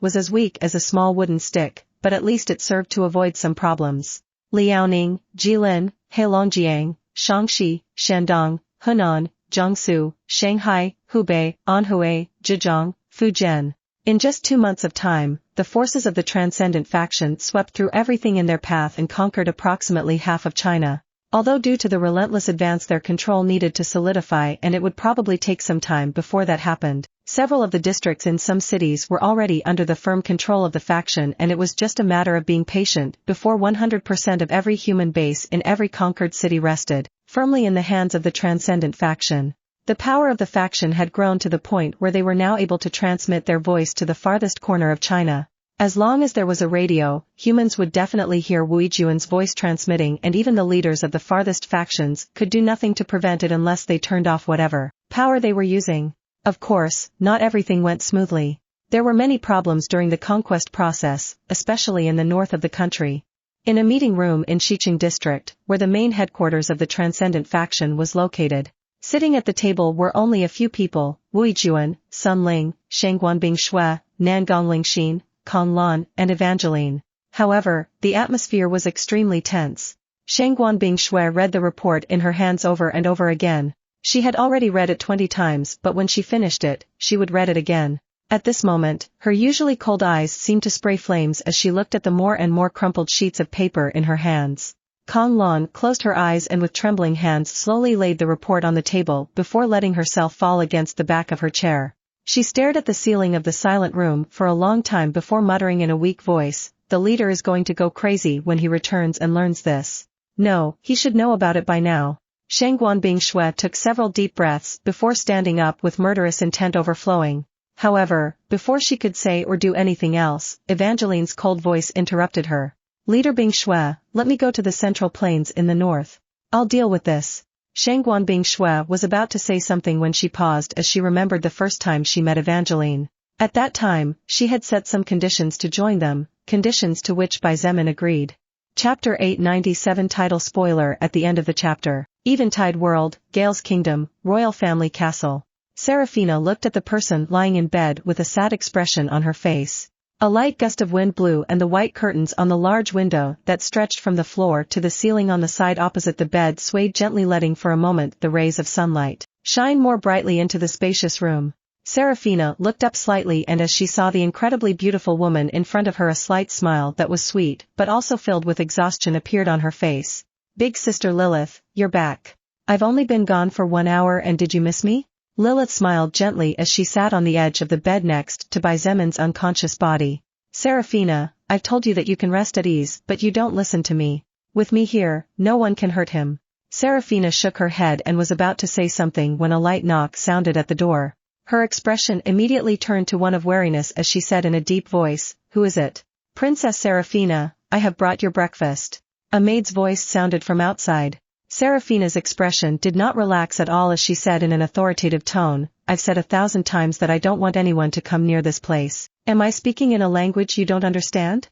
was as weak as a small wooden stick, but at least it served to avoid some problems. Liaoning, Jilin, Heilongjiang, Shaanxi, Shandong, Hunan, Jiangsu, Shanghai, Hubei, Anhui, Zhejiang, Fujian. In just 2 months of time, the forces of the transcendent faction swept through everything in their path and conquered approximately half of China. Although due to the relentless advance their control needed to solidify, and it would probably take some time before that happened, several of the districts in some cities were already under the firm control of the faction, and it was just a matter of being patient before 100% of every human base in every conquered city rested firmly in the hands of the transcendent faction. The power of the faction had grown to the point where they were now able to transmit their voice to the farthest corner of China. As long as there was a radio, humans would definitely hear Wu Juan's voice transmitting, and even the leaders of the farthest factions could do nothing to prevent it unless they turned off whatever power they were using. Of course, not everything went smoothly. There were many problems during the conquest process, especially in the north of the country. In a meeting room in Xietain district, where the main headquarters of the transcendent faction was located, sitting at the table were only a few people: Wu Juan, Sun Ling, Shangguan Bingshui, Nangong Lingxin, Kong Lan, and Evangeline. However, the atmosphere was extremely tense. Shangguan Bingshui read the report in her hands over and over again. She had already read it 20 times, but when she finished it, she would read it again. At this moment, her usually cold eyes seemed to spray flames as she looked at the more and more crumpled sheets of paper in her hands. Kong Lan closed her eyes and with trembling hands slowly laid the report on the table before letting herself fall against the back of her chair. She stared at the ceiling of the silent room for a long time before muttering in a weak voice, "The leader is going to go crazy when he returns and learns this. No, he should know about it by now." Shangguan Bingshui took several deep breaths before standing up with murderous intent overflowing. However, before she could say or do anything else, Evangeline's cold voice interrupted her. "Leader Bingshui, let me go to the central plains in the north. I'll deal with this." Shangguan Bingshui was about to say something when she paused as she remembered the first time she met Evangeline. At that time, she had set some conditions to join them, conditions to which Bai Zemin agreed. Chapter 897 Title spoiler at the end of the chapter. Eventide World, Gale's Kingdom, Royal Family Castle. Serafina looked at the person lying in bed with a sad expression on her face. A light gust of wind blew and the white curtains on the large window that stretched from the floor to the ceiling on the side opposite the bed swayed gently, letting for a moment the rays of sunlight shine more brightly into the spacious room. Serafina looked up slightly, and as she saw the incredibly beautiful woman in front of her, a slight smile that was sweet but also filled with exhaustion appeared on her face. "Big sister Lilith, you're back. I've only been gone for 1 hour, and did you miss me?" Lilith smiled gently as she sat on the edge of the bed next to Bai Zemin's unconscious body. "Serafina, I've told you that you can rest at ease, but you don't listen to me. With me here, no one can hurt him." Serafina shook her head and was about to say something when a light knock sounded at the door. Her expression immediately turned to one of wariness as she said in a deep voice, "Who is it?" "Princess Serafina, I have brought your breakfast." A maid's voice sounded from outside. Seraphina's expression did not relax at all as she said in an authoritative tone, "I've said 1,000 times that I don't want anyone to come near this place. Am I speaking in a language you don't understand?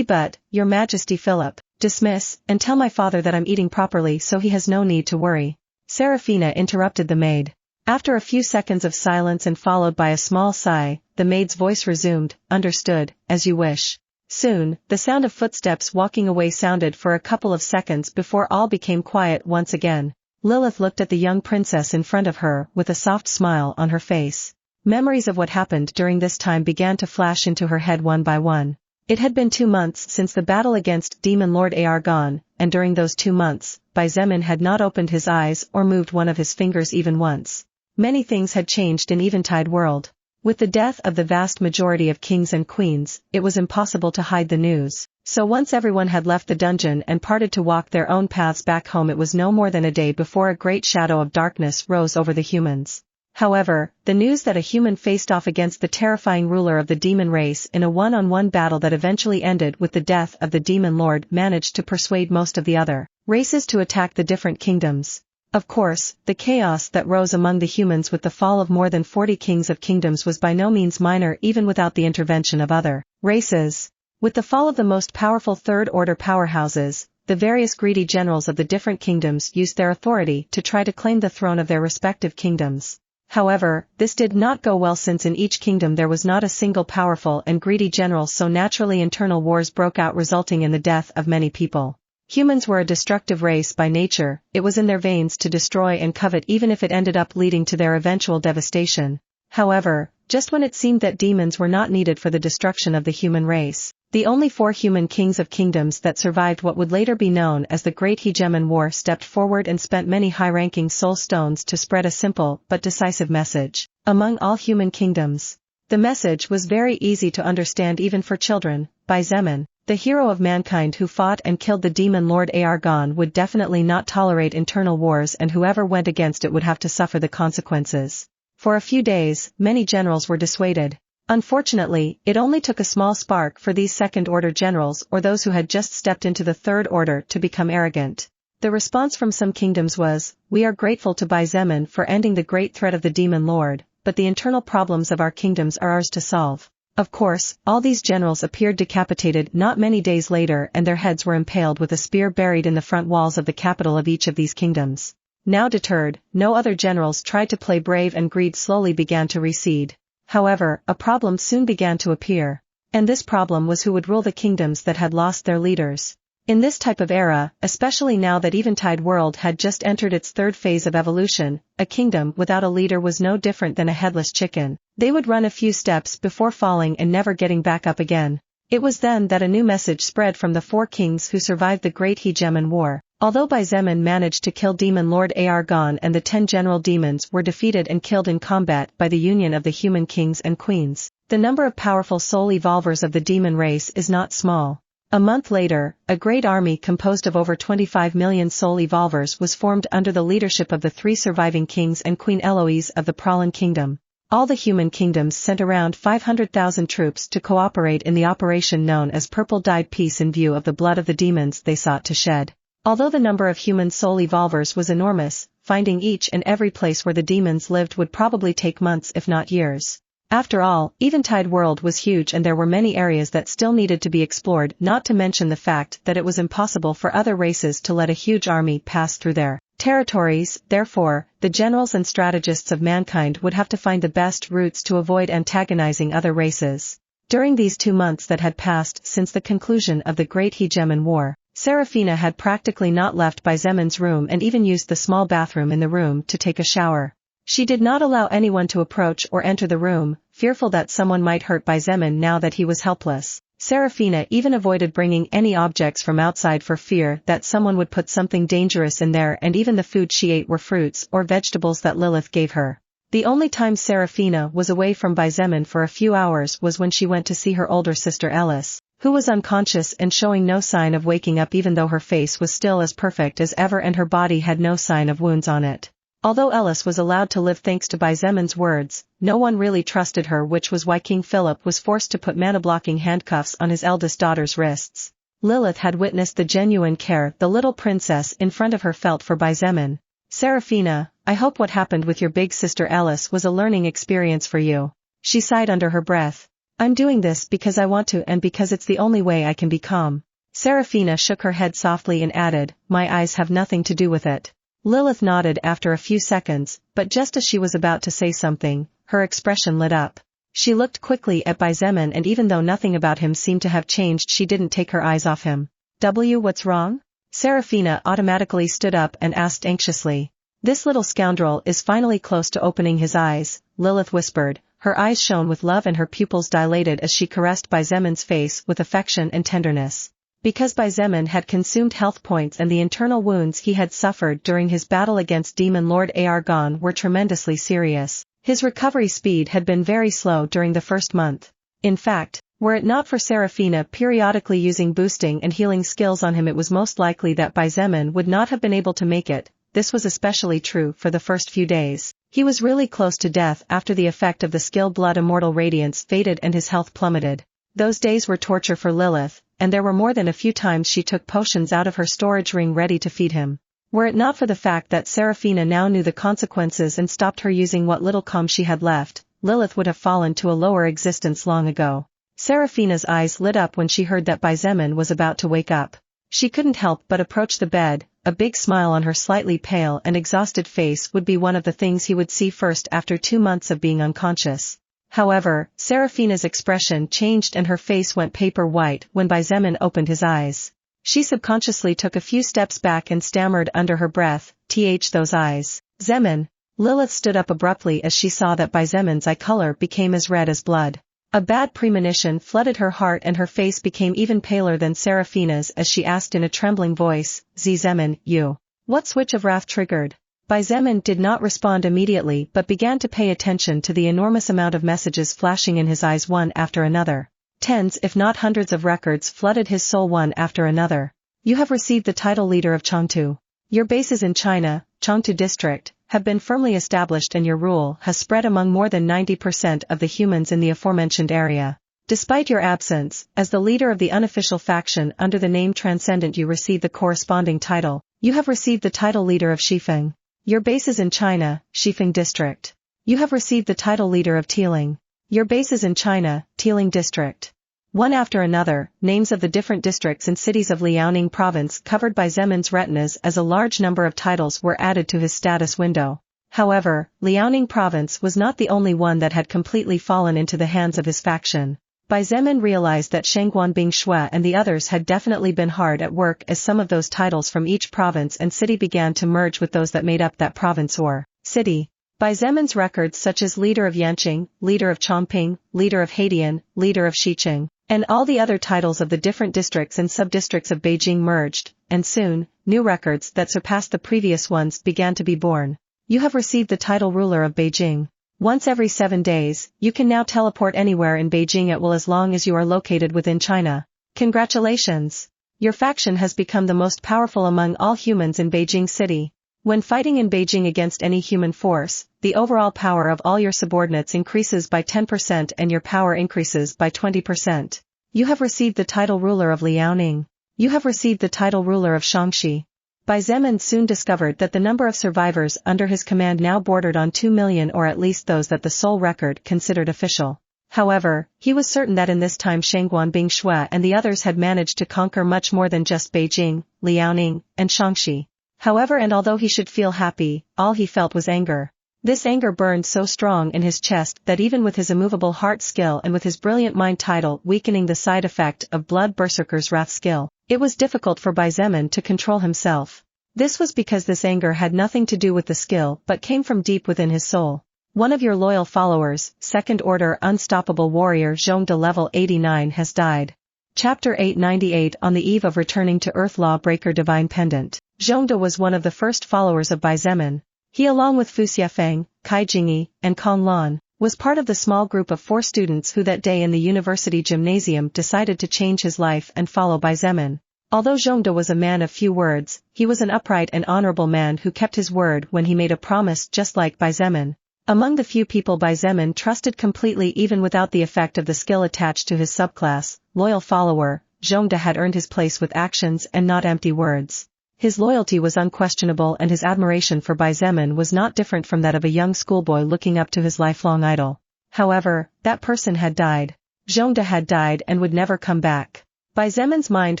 But, Your Majesty Philip, dismiss, and tell my father that I'm eating properly so he has no need to worry." Seraphina interrupted the maid. After a few seconds of silence and followed by a small sigh, the maid's voice resumed, "Understood, as you wish." Soon, the sound of footsteps walking away sounded for a couple of seconds before all became quiet once again. Lilith looked at the young princess in front of her with a soft smile on her face. Memories of what happened during this time began to flash into her head one by one. It had been 2 months since the battle against Demon Lord Aargon, and during those 2 months, Xietain had not opened his eyes or moved one of his fingers even once. Many things had changed in Eventide world. With the death of the vast majority of kings and queens, it was impossible to hide the news. So once everyone had left the dungeon and parted to walk their own paths back home, it was no more than a day before a great shadow of darkness rose over the humans. However, the news that a human faced off against the terrifying ruler of the demon race in a one-on-one battle that eventually ended with the death of the demon lord managed to persuade most of the other races to attack the different kingdoms. Of course, the chaos that rose among the humans with the fall of more than 40 kings of kingdoms was by no means minor even without the intervention of other races. With the fall of the most powerful third-order powerhouses, the various greedy generals of the different kingdoms used their authority to try to claim the throne of their respective kingdoms. However, this did not go well since in each kingdom there was not a single powerful and greedy general, so naturally internal wars broke out resulting in the death of many people. Humans were a destructive race by nature, it was in their veins to destroy and covet even if it ended up leading to their eventual devastation. However, just when it seemed that demons were not needed for the destruction of the human race, the only 4 human kings of kingdoms that survived what would later be known as the Great Xietain War stepped forward and spent many high-ranking soul stones to spread a simple but decisive message among all human kingdoms. The message was very easy to understand even for children. Xietain, the hero of mankind who fought and killed the demon lord Aargon, would definitely not tolerate internal wars, and whoever went against it would have to suffer the consequences. For a few days, many generals were dissuaded. Unfortunately, it only took a small spark for these second-order generals or those who had just stepped into the third order to become arrogant. The response from some kingdoms was, "We are grateful to Xietain for ending the great threat of the demon lord, but the internal problems of our kingdoms are ours to solve." Of course, all these generals appeared decapitated not many days later, and their heads were impaled with a spear buried in the front walls of the capital of each of these kingdoms. Now deterred, no other generals tried to play brave, and greed slowly began to recede. However, a problem soon began to appear. And this problem was who would rule the kingdoms that had lost their leaders. In this type of era, especially now that Eventide world had just entered its 3rd phase of evolution, a kingdom without a leader was no different than a headless chicken. They would run a few steps before falling and never getting back up again. It was then that a new message spread from the 4 kings who survived the Great Xietain War. Although Xietain managed to kill Demon Lord Aargon and the 10 general demons were defeated and killed in combat by the union of the human kings and queens, the number of powerful soul evolvers of the demon race is not small. A month later, a great army composed of over 25 million soul evolvers was formed under the leadership of the 3 surviving kings and Queen Eloise of the Prowlan Kingdom. All the human kingdoms sent around 500,000 troops to cooperate in the operation known as Purple-Dyed Peace in view of the blood of the demons they sought to shed. Although the number of human soul evolvers was enormous, finding each and every place where the demons lived would probably take months if not years. After all, Eventide world was huge and there were many areas that still needed to be explored, not to mention the fact that it was impossible for other races to let a huge army pass through their territories. Therefore, the generals and strategists of mankind would have to find the best routes to avoid antagonizing other races. During these 2 months that had passed since the conclusion of the Great Xietain War, Seraphina had practically not left Xietan's room and even used the small bathroom in the room to take a shower. She did not allow anyone to approach or enter the room, fearful that someone might hurt Xietain now that he was helpless. Seraphina even avoided bringing any objects from outside for fear that someone would put something dangerous in there, and even the food she ate were fruits or vegetables that Lilith gave her. The only time Seraphina was away from Xietain for a few hours was when she went to see her older sister Ellis, who was unconscious and showing no sign of waking up even though her face was still as perfect as ever and her body had no sign of wounds on it. Although Ellis was allowed to live thanks to Xietan's words, no one really trusted her, which was why King Philip was forced to put mana-blocking handcuffs on his eldest daughter's wrists. Lilith had witnessed the genuine care the little princess in front of her felt for Xietain. Seraphina, I hope what happened with your big sister Alice was a learning experience for you. She sighed under her breath. I'm doing this because I want to and because it's the only way I can be calm. Seraphina shook her head softly and added, my eyes have nothing to do with it. Lilith nodded after a few seconds, but just as she was about to say something, her expression lit up. She looked quickly at Xietain and even though nothing about him seemed to have changed she didn't take her eyes off him. What's wrong? Seraphina automatically stood up and asked anxiously. This little scoundrel is finally close to opening his eyes, Lilith whispered. Her eyes shone with love and her pupils dilated as she caressed Xietan's face with affection and tenderness. Because Xietain had consumed health points and the internal wounds he had suffered during his battle against Demon Lord Argon were tremendously serious, his recovery speed had been very slow during the first month. In fact, were it not for Seraphina periodically using boosting and healing skills on him it was most likely that Xietain would not have been able to make it. This was especially true for the first few days. He was really close to death after the effect of the skill Blood Immortal Radiance faded and his health plummeted. Those days were torture for Lilith, and there were more than a few times she took potions out of her storage ring ready to feed him. Were it not for the fact that Seraphina now knew the consequences and stopped her using what little calm she had left, Lilith would have fallen to a lower existence long ago. Seraphina's eyes lit up when she heard that Xietain was about to wake up. She couldn't help but approach the bed. A big smile on her slightly pale and exhausted face would be one of the things he would see first after 2 months of being unconscious. However, Seraphina's expression changed and her face went paper white when Xietain opened his eyes. She subconsciously took a few steps back and stammered under her breath, those eyes. Xietain. Lilith stood up abruptly as she saw that Xietan's eye color became as red as blood. A bad premonition flooded her heart and her face became even paler than Seraphina's as she asked in a trembling voice, Xietain, you. What switch of wrath triggered? Xietain did not respond immediately but began to pay attention to the enormous amount of messages flashing in his eyes one after another. Tens if not hundreds of records flooded his soul one after another. You have received the title leader of Chengtu. Your bases in China, Chengtu district, have been firmly established and your rule has spread among more than 90% of the humans in the aforementioned area. Despite your absence, as the leader of the unofficial faction under the name Transcendent you received the corresponding title. You have received the title leader of Xietain. Your bases in China, Xietain district. You have received the title leader of Xietain. Your bases in China, Xietain district. One after another, names of the different districts and cities of Liaoning province covered by Xietan's retinas as a large number of titles were added to his status window. However, Liaoning province was not the only one that had completely fallen into the hands of his faction. Xietain realized that Shangguan Bingshui and the others had definitely been hard at work as some of those titles from each province and city began to merge with those that made up that province or city. Xietan's records such as leader of Yanqing, leader of Chongping, leader of Xietain, leader of Xiqing, and all the other titles of the different districts and sub-districts of Beijing merged, and soon, new records that surpassed the previous ones began to be born. You have received the title ruler of Beijing. Once every 7 days, you can now teleport anywhere in Beijing at will as long as you are located within China. Congratulations! Your faction has become the most powerful among all humans in Beijing City. When fighting in Beijing against any human force, the overall power of all your subordinates increases by 10% and your power increases by 20%. You have received the title ruler of Liaoning. You have received the title ruler of Shaanxi. Xietain soon discovered that the number of survivors under his command now bordered on 2 million or at least those that the Soul record considered official. However, he was certain that in this time Shangguan Bingshui and the others had managed to conquer much more than just Beijing, Liaoning, and Shaanxi. However, and although he should feel happy, all he felt was anger. This anger burned so strong in his chest that even with his immovable heart skill and with his brilliant mind title weakening the side effect of Blood Berserker's Wrath skill, it was difficult for Xietain to control himself. This was because this anger had nothing to do with the skill but came from deep within his soul. One of your loyal followers, Second Order Unstoppable Warrior Zhongde level 89 has died. Chapter 898 On the eve of returning to Earth Lawbreaker Divine Pendant. Zhongde was one of the first followers of Xietain. He along with Fu Xiafeng, Kai Jingyi, and Kong Lan, was part of the small group of 4 students who that day in the university gymnasium decided to change his life and follow Xietain. Although Zhongde was a man of few words, he was an upright and honorable man who kept his word when he made a promise just like Xietain. Among the few people Xietain trusted completely even without the effect of the skill attached to his subclass, loyal follower, Zhongde had earned his place with actions and not empty words. His loyalty was unquestionable and his admiration for Bai Zemin was not different from that of a young schoolboy looking up to his lifelong idol. However, that person had died. Zhongde had died and would never come back. Bai Zemin's mind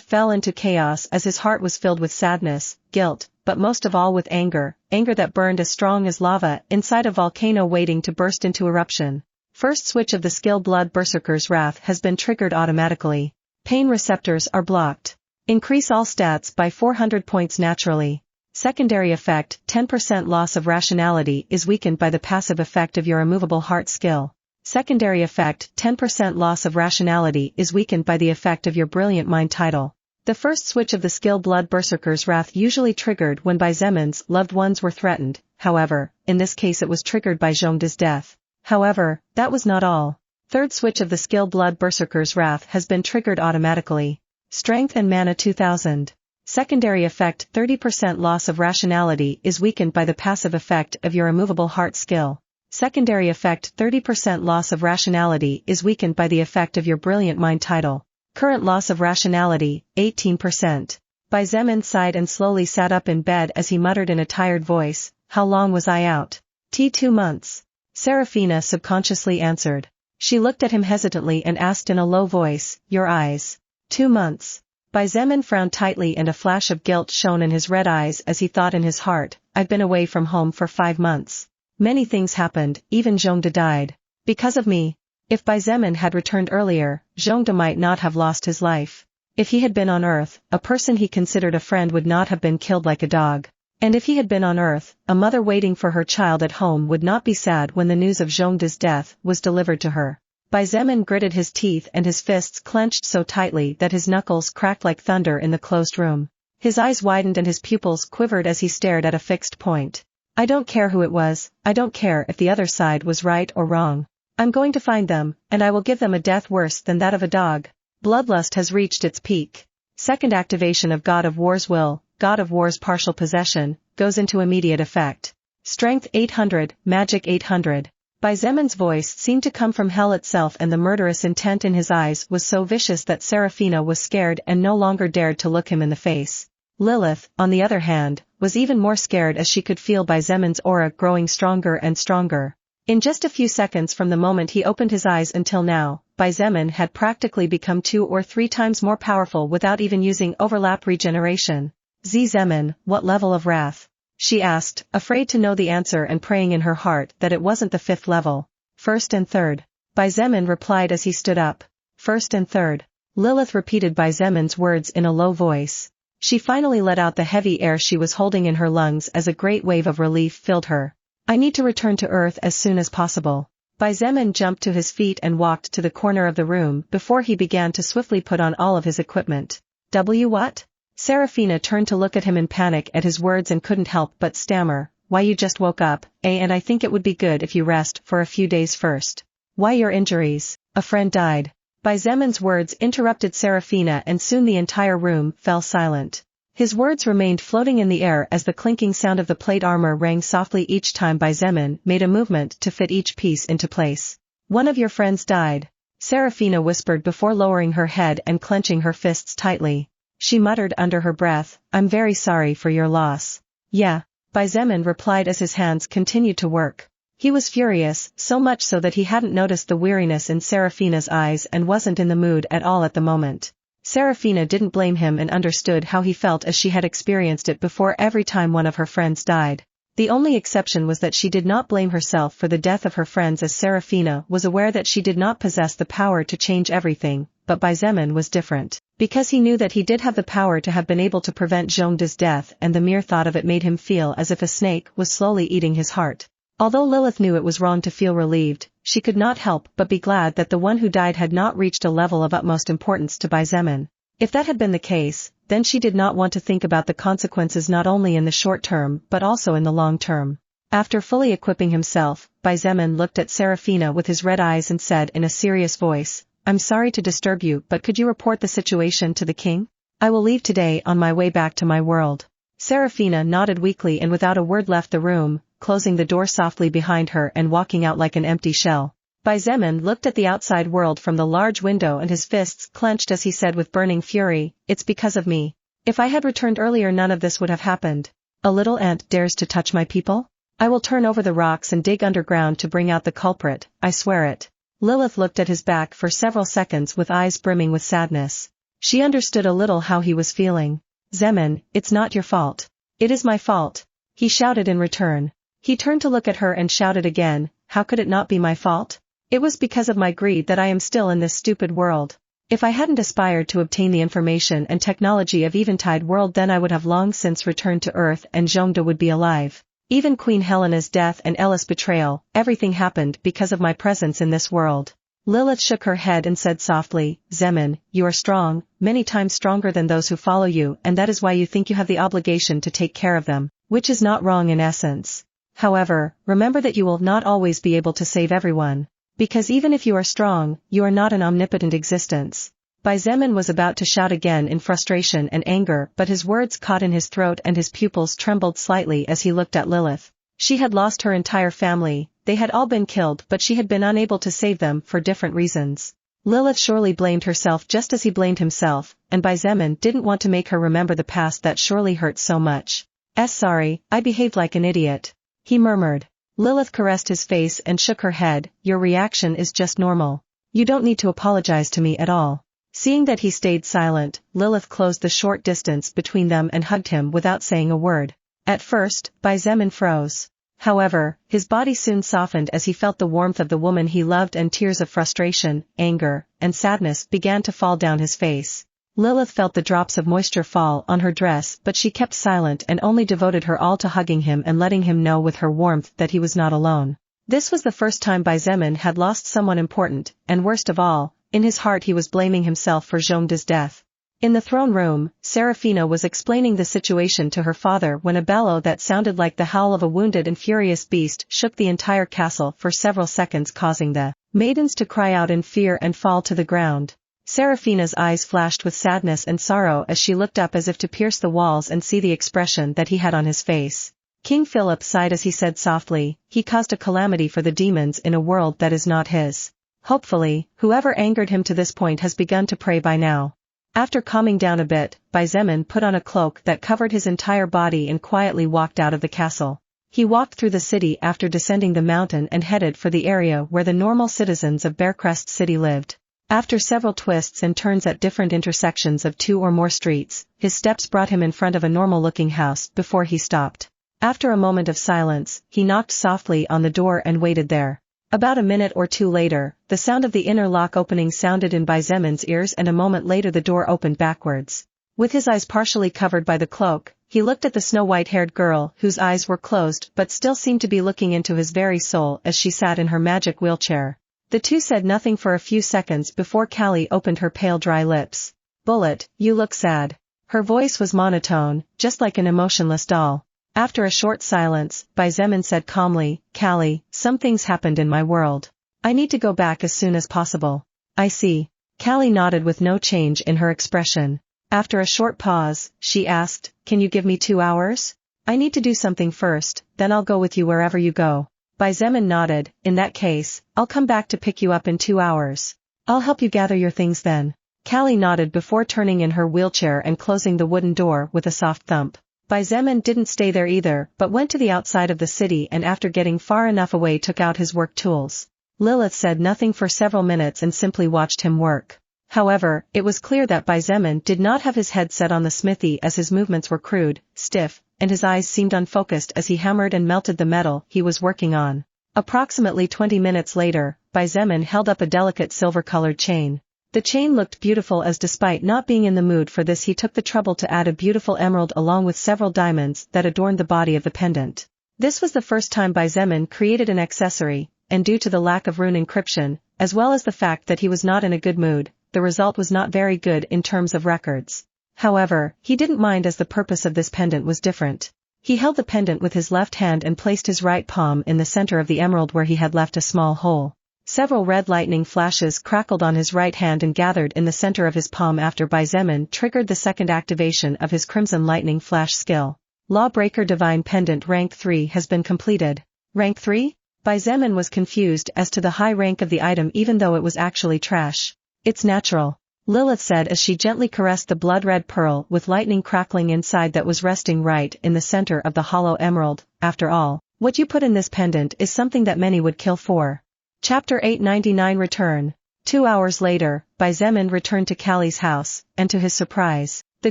fell into chaos as his heart was filled with sadness, guilt, but most of all with anger that burned as strong as lava inside a volcano waiting to burst into eruption. First switch of the skill Blood Berserker's Wrath has been triggered automatically. Pain receptors are blocked. Increase all stats by 400 points naturally. Secondary effect, 10% loss of rationality is weakened by the passive effect of your immovable heart skill. Secondary effect, 10% loss of rationality is weakened by the effect of your brilliant mind title. The first switch of the skill Blood Berserker's Wrath usually triggered when Bai Zemin's loved ones were threatened, however, in this case it was triggered by Zhongde's death. However, that was not all. Third switch of the skill Blood Berserker's Wrath has been triggered automatically. Strength and Mana 2000. Secondary effect, 30% loss of rationality is weakened by the passive effect of your immovable heart skill. Secondary effect, 30% loss of rationality is weakened by the effect of your brilliant mind title. Current loss of rationality, 18%. Bai Zemin sighed and slowly sat up in bed as he muttered in a tired voice, "How long was I out?" "2 months. Seraphina subconsciously answered. She looked at him hesitantly and asked in a low voice, "Your eyes?" 2 months. Bai Zemin frowned tightly and a flash of guilt shone in his red eyes as he thought in his heart, "I've been away from home for 5 months. Many things happened, even Zhongde died. Because of me. If Bai Zemin had returned earlier, Zhongde might not have lost his life. If he had been on Earth, a person he considered a friend would not have been killed like a dog. And if he had been on Earth, a mother waiting for her child at home would not be sad when the news of Zhongde's death was delivered to her." Bai Zemin gritted his teeth and his fists clenched so tightly that his knuckles cracked like thunder in the closed room. His eyes widened and his pupils quivered as he stared at a fixed point. "I don't care who it was, I don't care if the other side was right or wrong. I'm going to find them, and I will give them a death worse than that of a dog." Bloodlust has reached its peak. Second activation of God of War's Will, God of War's partial possession, goes into immediate effect. Strength 800, Magic 800. Bai Zemin's voice seemed to come from hell itself and the murderous intent in his eyes was so vicious that Seraphina was scared and no longer dared to look him in the face. Lilith, on the other hand, was even more scared as she could feel Bai Zemin's aura growing stronger and stronger. In just a few seconds from the moment he opened his eyes until now, Bai Zemin had practically become 2 or 3 times more powerful without even using overlap regeneration. Zemin, what level of wrath?" she asked, afraid to know the answer and praying in her heart that it wasn't the 5th level. "First and third." Bai Zemin replied as he stood up. "First and third." Lilith repeated Bai Zemin's words in a low voice. She finally let out the heavy air she was holding in her lungs as a great wave of relief filled her. "I need to return to Earth as soon as possible." Bai Zemin jumped to his feet and walked to the corner of the room before he began to swiftly put on all of his equipment. What? Seraphina turned to look at him in panic at his words and couldn't help but stammer, "Why, you just woke up, eh? And I think it would be good if you rest for a few days first." "Why your injuries? A friend died." Bai Zemin's words interrupted Seraphina and soon the entire room fell silent. His words remained floating in the air as the clinking sound of the plate armor rang softly each time Bai Zemin made a movement to fit each piece into place. "One of your friends died," Seraphina whispered before lowering her head and clenching her fists tightly. She muttered under her breath, "I'm very sorry for your loss." "Yeah," Bai Zemin replied as his hands continued to work. He was furious, so much so that he hadn't noticed the weariness in Seraphina's eyes and wasn't in the mood at all at the moment. Seraphina didn't blame him and understood how he felt as she had experienced it before every time one of her friends died. The only exception was that she did not blame herself for the death of her friends as Seraphina was aware that she did not possess the power to change everything, but Bai Zemin was different. Because he knew that he did have the power to have been able to prevent Zhongde's death and the mere thought of it made him feel as if a snake was slowly eating his heart. Although Lilith knew it was wrong to feel relieved, she could not help but be glad that the one who died had not reached a level of utmost importance to Bai Zemin. If that had been the case, then she did not want to think about the consequences not only in the short term but also in the long term. After fully equipping himself, Bai Zemin looked at Seraphina with his red eyes and said in a serious voice, "I'm sorry to disturb you, but could you report the situation to the king? I will leave today on my way back to my world." Seraphina nodded weakly and without a word left the room, closing the door softly behind her and walking out like an empty shell. Zemin looked at the outside world from the large window and his fists clenched as he said with burning fury, "It's because of me. If I had returned earlier none of this would have happened. A little ant dares to touch my people? I will turn over the rocks and dig underground to bring out the culprit, I swear it." Lilith looked at his back for several seconds with eyes brimming with sadness. She understood a little how he was feeling. "Zemin, it's not your fault. It is my fault," he shouted in return. He turned to look at her and shouted again, "How could it not be my fault? It was because of my greed that I am still in this stupid world. If I hadn't aspired to obtain the information and technology of Eventide world then I would have long since returned to Earth and Zhongda would be alive. Even Queen Helena's death and Ella's betrayal, everything happened because of my presence in this world." Lilith shook her head and said softly, "Zemin, you are strong, many times stronger than those who follow you and that is why you think you have the obligation to take care of them, which is not wrong in essence. However, remember that you will not always be able to save everyone. Because even if you are strong, you are not an omnipotent existence." Zemin was about to shout again in frustration and anger but his words caught in his throat and his pupils trembled slightly as he looked at Lilith. She had lost her entire family, they had all been killed but she had been unable to save them for different reasons. Lilith surely blamed herself just as he blamed himself, and Zemin didn't want to make her remember the past that surely hurt so much. Sorry, I behaved like an idiot," he murmured. Lilith caressed his face and shook her head, "Your reaction is just normal. You don't need to apologize to me at all." Seeing that he stayed silent, Lilith closed the short distance between them and hugged him without saying a word. At first, Zemin froze. However, his body soon softened as he felt the warmth of the woman he loved and tears of frustration, anger, and sadness began to fall down his face. Lilith felt the drops of moisture fall on her dress but she kept silent and only devoted her all to hugging him and letting him know with her warmth that he was not alone. This was the first time Zemin had lost someone important, and worst of all, in his heart he was blaming himself for Zhongda's death. In the throne room, Seraphina was explaining the situation to her father when a bellow that sounded like the howl of a wounded and furious beast shook the entire castle for several seconds causing the maidens to cry out in fear and fall to the ground. Seraphina's eyes flashed with sadness and sorrow as she looked up as if to pierce the walls and see the expression that he had on his face. King Philip sighed as he said softly, "He caused a calamity for the demons in a world that is not his. Hopefully, whoever angered him to this point has begun to pray by now." After calming down a bit, Zemin put on a cloak that covered his entire body and quietly walked out of the castle. He walked through the city after descending the mountain and headed for the area where the normal citizens of Bearcrest City lived. After several twists and turns at different intersections of 2 or more streets, his steps brought him in front of a normal-looking house before he stopped. After a moment of silence, he knocked softly on the door and waited there. About a minute or two later, the sound of the inner lock opening sounded in Zemin's ears and a moment later the door opened backwards. With his eyes partially covered by the cloak, he looked at the snow-white-haired girl whose eyes were closed but still seemed to be looking into his very soul as she sat in her magic wheelchair. The two said nothing for a few seconds before Callie opened her pale dry lips. "Bullet, you look sad." Her voice was monotone, just like an emotionless doll. After a short silence, Zemin said calmly, "Callie, some things happened in my world. I need to go back as soon as possible." "I see." Callie nodded with no change in her expression. After a short pause, she asked, "Can you give me 2 hours? I need to do something first, then I'll go with you wherever you go." Zemin nodded, "In that case, I'll come back to pick you up in 2 hours. I'll help you gather your things then." Callie nodded before turning in her wheelchair and closing the wooden door with a soft thump. Zemin didn't stay there either, but went to the outside of the city and after getting far enough away took out his work tools. Lilith said nothing for several minutes and simply watched him work. However, it was clear that Zemin did not have his head set on the smithy as his movements were crude, stiff, and his eyes seemed unfocused as he hammered and melted the metal he was working on. Approximately 20 minutes later, Zemin held up a delicate silver-colored chain. The chain looked beautiful as despite not being in the mood for this he took the trouble to add a beautiful emerald along with several diamonds that adorned the body of the pendant. This was the first time Zemin created an accessory, and due to the lack of rune encryption, as well as the fact that he was not in a good mood, the result was not very good in terms of records. However, he didn't mind as the purpose of this pendant was different. He held the pendant with his left hand and placed his right palm in the center of the emerald where he had left a small hole. Several red lightning flashes crackled on his right hand and gathered in the center of his palm after Zemin triggered the second activation of his Crimson Lightning Flash skill. Lawbreaker Divine Pendant Rank 3 has been completed. Rank 3? Zemin was confused as to the high rank of the item even though it was actually trash. It's natural, Lilith said as she gently caressed the blood-red pearl with lightning crackling inside that was resting right in the center of the hollow emerald. After all, what you put in this pendant is something that many would kill for. Chapter 899 Return. 2 hours later, Zemin returned to Callie's house, and to his surprise, the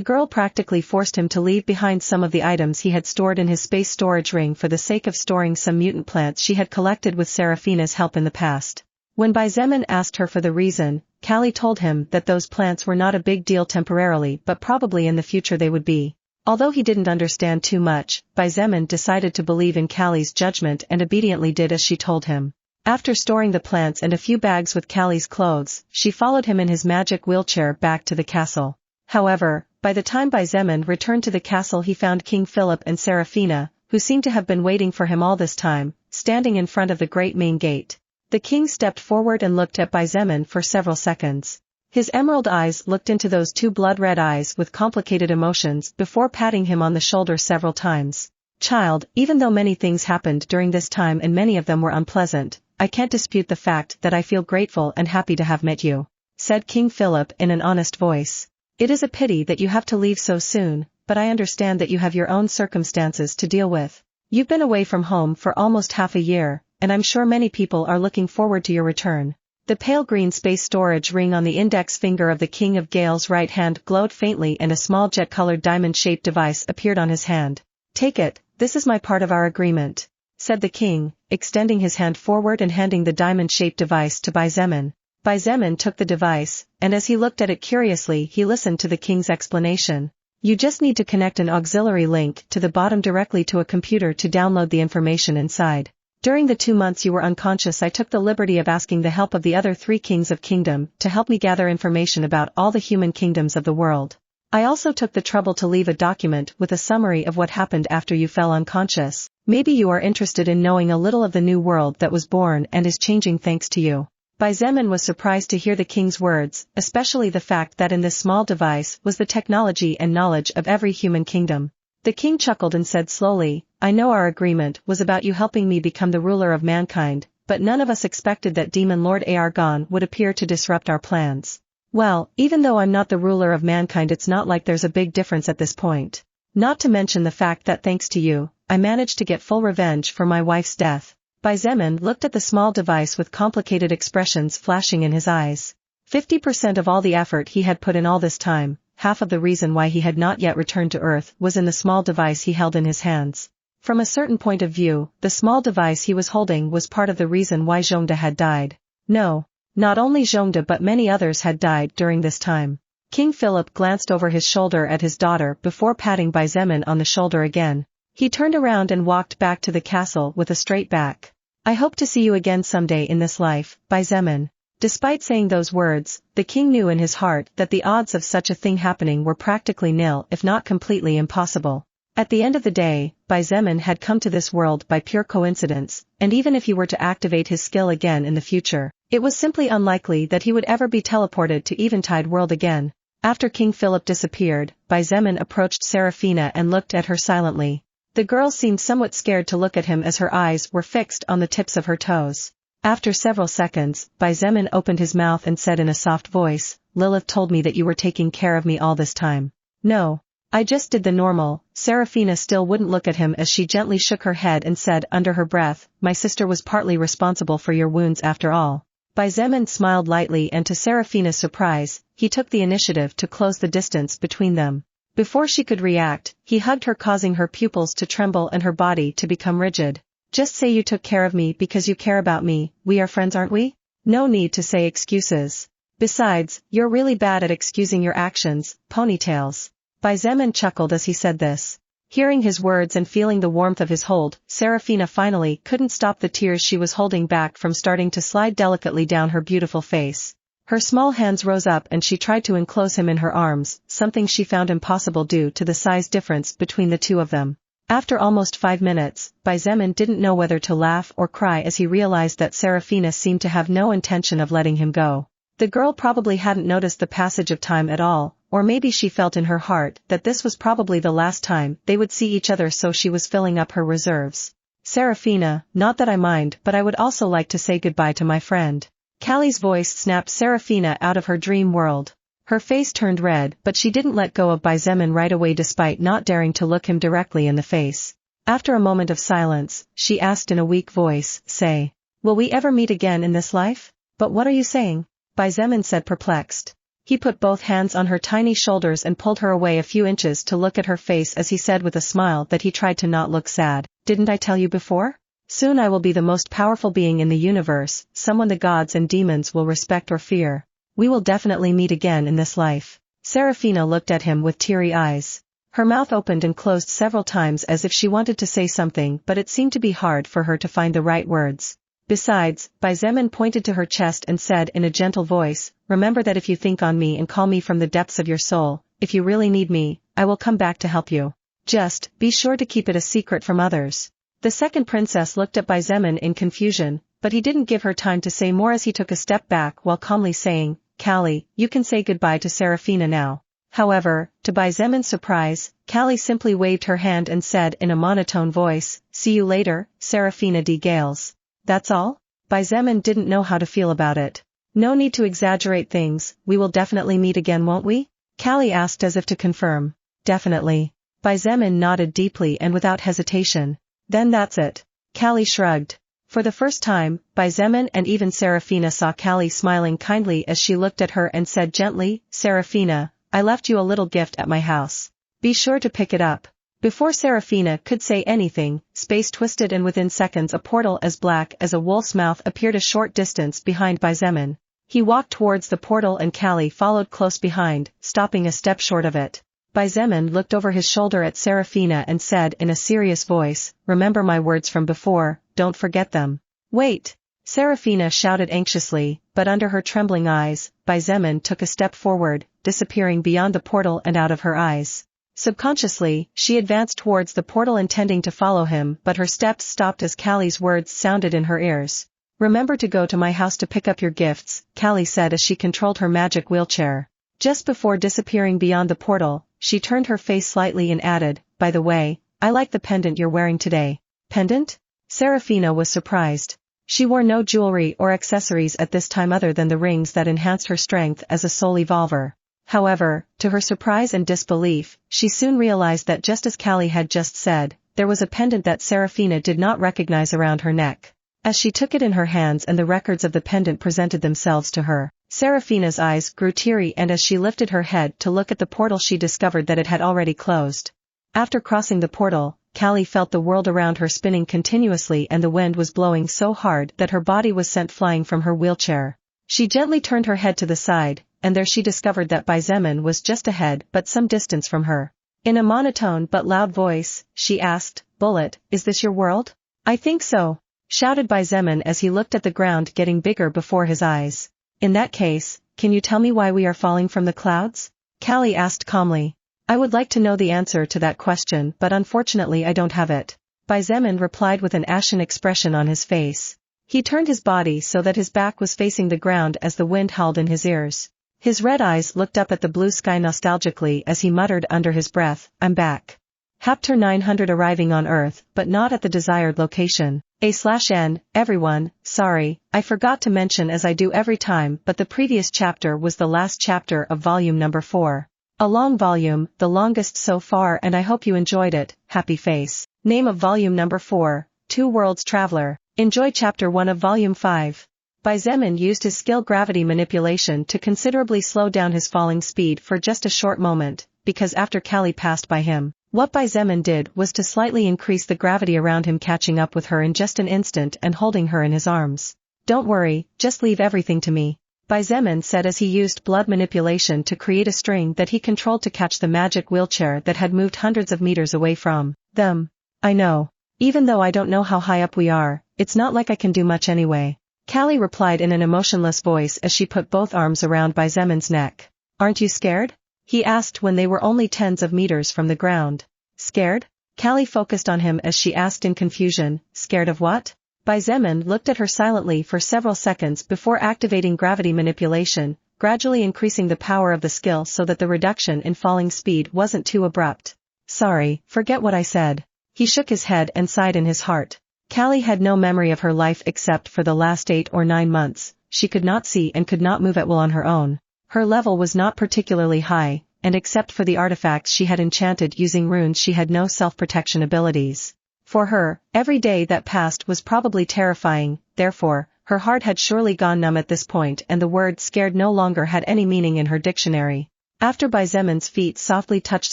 girl practically forced him to leave behind some of the items he had stored in his space storage ring for the sake of storing some mutant plants she had collected with Seraphina's help in the past. When Zemin asked her for the reason, Callie told him that those plants were not a big deal temporarily but probably in the future they would be. Although he didn't understand too much, Zemin decided to believe in Callie's judgment and obediently did as she told him. After storing the plants and a few bags with Callie's clothes, she followed him in his magic wheelchair back to the castle. However, by the time Zemin returned to the castle he found King Philip and Seraphina, who seemed to have been waiting for him all this time, standing in front of the great main gate. The king stepped forward and looked at Zemin for several seconds. His emerald eyes looked into those two blood-red eyes with complicated emotions before patting him on the shoulder several times. Child, even though many things happened during this time and many of them were unpleasant, I can't dispute the fact that I feel grateful and happy to have met you, said King Philip in an honest voice. It is a pity that you have to leave so soon, but I understand that you have your own circumstances to deal with. You've been away from home for almost half a year, and I'm sure many people are looking forward to your return. The pale green space storage ring on the index finger of the King of Gale's right hand glowed faintly and a small jet-colored diamond-shaped device appeared on his hand. Take it, this is my part of our agreement, said the king, extending his hand forward and handing the diamond-shaped device to Zemin. Zemin took the device, and as he looked at it curiously he listened to the king's explanation. You just need to connect an auxiliary link to the bottom directly to a computer to download the information inside. During the 2 months you were unconscious I took the liberty of asking the help of the other 3 kings of kingdom to help me gather information about all the human kingdoms of the world. I also took the trouble to leave a document with a summary of what happened after you fell unconscious. Maybe you are interested in knowing a little of the new world that was born and is changing thanks to you. Zemin was surprised to hear the king's words, especially the fact that in this small device was the technology and knowledge of every human kingdom. The king chuckled and said slowly, I know our agreement was about you helping me become the ruler of mankind, but none of us expected that Demon Lord Argon would appear to disrupt our plans. Well, even though I'm not the ruler of mankind it's not like there's a big difference at this point. Not to mention the fact that thanks to you, I managed to get full revenge for my wife's death. Zemin looked at the small device with complicated expressions flashing in his eyes. 50% of all the effort he had put in all this time, half of the reason why he had not yet returned to Earth was in the small device he held in his hands. From a certain point of view, the small device he was holding was part of the reason why Zhongde had died. No, not only Zhongde but many others had died during this time. King Philip glanced over his shoulder at his daughter before patting Zemin on the shoulder again. He turned around and walked back to the castle with a straight back. I hope to see you again someday in this life, Zemin. Despite saying those words, the king knew in his heart that the odds of such a thing happening were practically nil if not completely impossible. At the end of the day, Zemin had come to this world by pure coincidence, and even if he were to activate his skill again in the future, it was simply unlikely that he would ever be teleported to Eventide World again. After King Philip disappeared, Zemin approached Seraphina and looked at her silently. The girl seemed somewhat scared to look at him as her eyes were fixed on the tips of her toes. After several seconds, Zemin opened his mouth and said in a soft voice, Lilith told me that you were taking care of me all this time. No. I just did the normal. Seraphina still wouldn't look at him as she gently shook her head and said under her breath, my sister was partly responsible for your wounds after all. Zemin smiled lightly and to Seraphina's surprise, he took the initiative to close the distance between them. Before she could react, he hugged her causing her pupils to tremble and her body to become rigid. Just say you took care of me because you care about me, we are friends aren't we? No need to say excuses. Besides, you're really bad at excusing your actions, ponytails. Zemin chuckled as he said this. Hearing his words and feeling the warmth of his hold, Seraphina finally couldn't stop the tears she was holding back from starting to slide delicately down her beautiful face. Her small hands rose up and she tried to enclose him in her arms, something she found impossible due to the size difference between the two of them. After almost 5 minutes, Zemin didn't know whether to laugh or cry as he realized that Seraphina seemed to have no intention of letting him go. The girl probably hadn't noticed the passage of time at all, or maybe she felt in her heart that this was probably the last time they would see each other so she was filling up her reserves. Seraphina, not that I mind, but I would also like to say goodbye to my friend. Callie's voice snapped Seraphina out of her dream world. Her face turned red, but she didn't let go of Zemin right away despite not daring to look him directly in the face. After a moment of silence, she asked in a weak voice, say, will we ever meet again in this life? But what are you saying? Zemin said perplexed. He put both hands on her tiny shoulders and pulled her away a few inches to look at her face as he said with a smile that he tried to not look sad, didn't I tell you before? Soon I will be the most powerful being in the universe, someone the gods and demons will respect or fear. We will definitely meet again in this life. Seraphina looked at him with teary eyes. Her mouth opened and closed several times as if she wanted to say something, but it seemed to be hard for her to find the right words. Besides, Zemin pointed to her chest and said in a gentle voice, remember that if you think on me and call me from the depths of your soul, if you really need me, I will come back to help you. Just, be sure to keep it a secret from others. The second princess looked at Zemin in confusion, but he didn't give her time to say more as he took a step back while calmly saying, Callie, you can say goodbye to Seraphina now. However, to Zemin's surprise, Callie simply waved her hand and said in a monotone voice, see you later, Seraphina de Gales. That's all? Zemin didn't know how to feel about it. No need to exaggerate things, we will definitely meet again, won't we? Callie asked as if to confirm. Definitely. Zemin nodded deeply and without hesitation. Then that's it. Callie shrugged. For the first time, Zemin and even Seraphina saw Callie smiling kindly as she looked at her and said gently, Seraphina, I left you a little gift at my house. Be sure to pick it up. Before Seraphina could say anything, space twisted and within seconds a portal as black as a wolf's mouth appeared a short distance behind Zemin. He walked towards the portal and Callie followed close behind, stopping a step short of it. Zemin looked over his shoulder at Seraphina and said in a serious voice, remember my words from before, don't forget them. Wait! Seraphina shouted anxiously, but under her trembling eyes, Zemin took a step forward, disappearing beyond the portal and out of her eyes. Subconsciously, she advanced towards the portal intending to follow him, but her steps stopped as Callie's words sounded in her ears. Remember to go to my house to pick up your gifts, Callie said as she controlled her magic wheelchair. Just before disappearing beyond the portal, she turned her face slightly and added, by the way, I like the pendant you're wearing today. Pendant? Seraphina was surprised. She wore no jewelry or accessories at this time other than the rings that enhanced her strength as a soul evolver. However, to her surprise and disbelief, she soon realized that just as Callie had just said, there was a pendant that Seraphina did not recognize around her neck. As she took it in her hands and the records of the pendant presented themselves to her, Seraphina's eyes grew teary and as she lifted her head to look at the portal she discovered that it had already closed. After crossing the portal, Callie felt the world around her spinning continuously and the wind was blowing so hard that her body was sent flying from her wheelchair. She gently turned her head to the side, and there she discovered that Zemin was just ahead but some distance from her. In a monotone but loud voice, she asked, Bullet, is this your world? I think so, shouted Zemin as he looked at the ground getting bigger before his eyes. In that case, can you tell me why we are falling from the clouds? Callie asked calmly. I would like to know the answer to that question but unfortunately I don't have it. Zemin replied with an ashen expression on his face. He turned his body so that his back was facing the ground as the wind howled in his ears. His red eyes looked up at the blue sky nostalgically as he muttered under his breath, I'm back. Chapter 900 arriving on Earth, but not at the desired location. A/N, everyone, sorry, I forgot to mention as I do every time but the previous chapter was the last chapter of volume number 4. A long volume, the longest so far and I hope you enjoyed it, happy face. Name of volume number 4, Two Worlds Traveler. Enjoy chapter 1 of volume 5. Zemin used his skill gravity manipulation to considerably slow down his falling speed for just a short moment, because after Callie passed by him, what Zemin did was to slightly increase the gravity around him catching up with her in just an instant and holding her in his arms. Don't worry, just leave everything to me. Zemin said as he used blood manipulation to create a string that he controlled to catch the magic wheelchair that had moved hundreds of meters away from them. I know. Even though I don't know how high up we are, it's not like I can do much anyway. Callie replied in an emotionless voice as she put both arms around Zemin's neck. Aren't you scared? He asked when they were only tens of meters from the ground. Scared? Callie focused on him as she asked in confusion, scared of what? Zemin looked at her silently for several seconds before activating gravity manipulation, gradually increasing the power of the skill so that the reduction in falling speed wasn't too abrupt. Sorry, forget what I said. He shook his head and sighed in his heart. Callie had no memory of her life except for the last 8 or 9 months. She could not see and could not move at will on her own. Her level was not particularly high, and except for the artifacts she had enchanted using runes she had no self-protection abilities. For her, every day that passed was probably terrifying, therefore, her heart had surely gone numb at this point and the word scared no longer had any meaning in her dictionary. After Baizemen's feet softly touched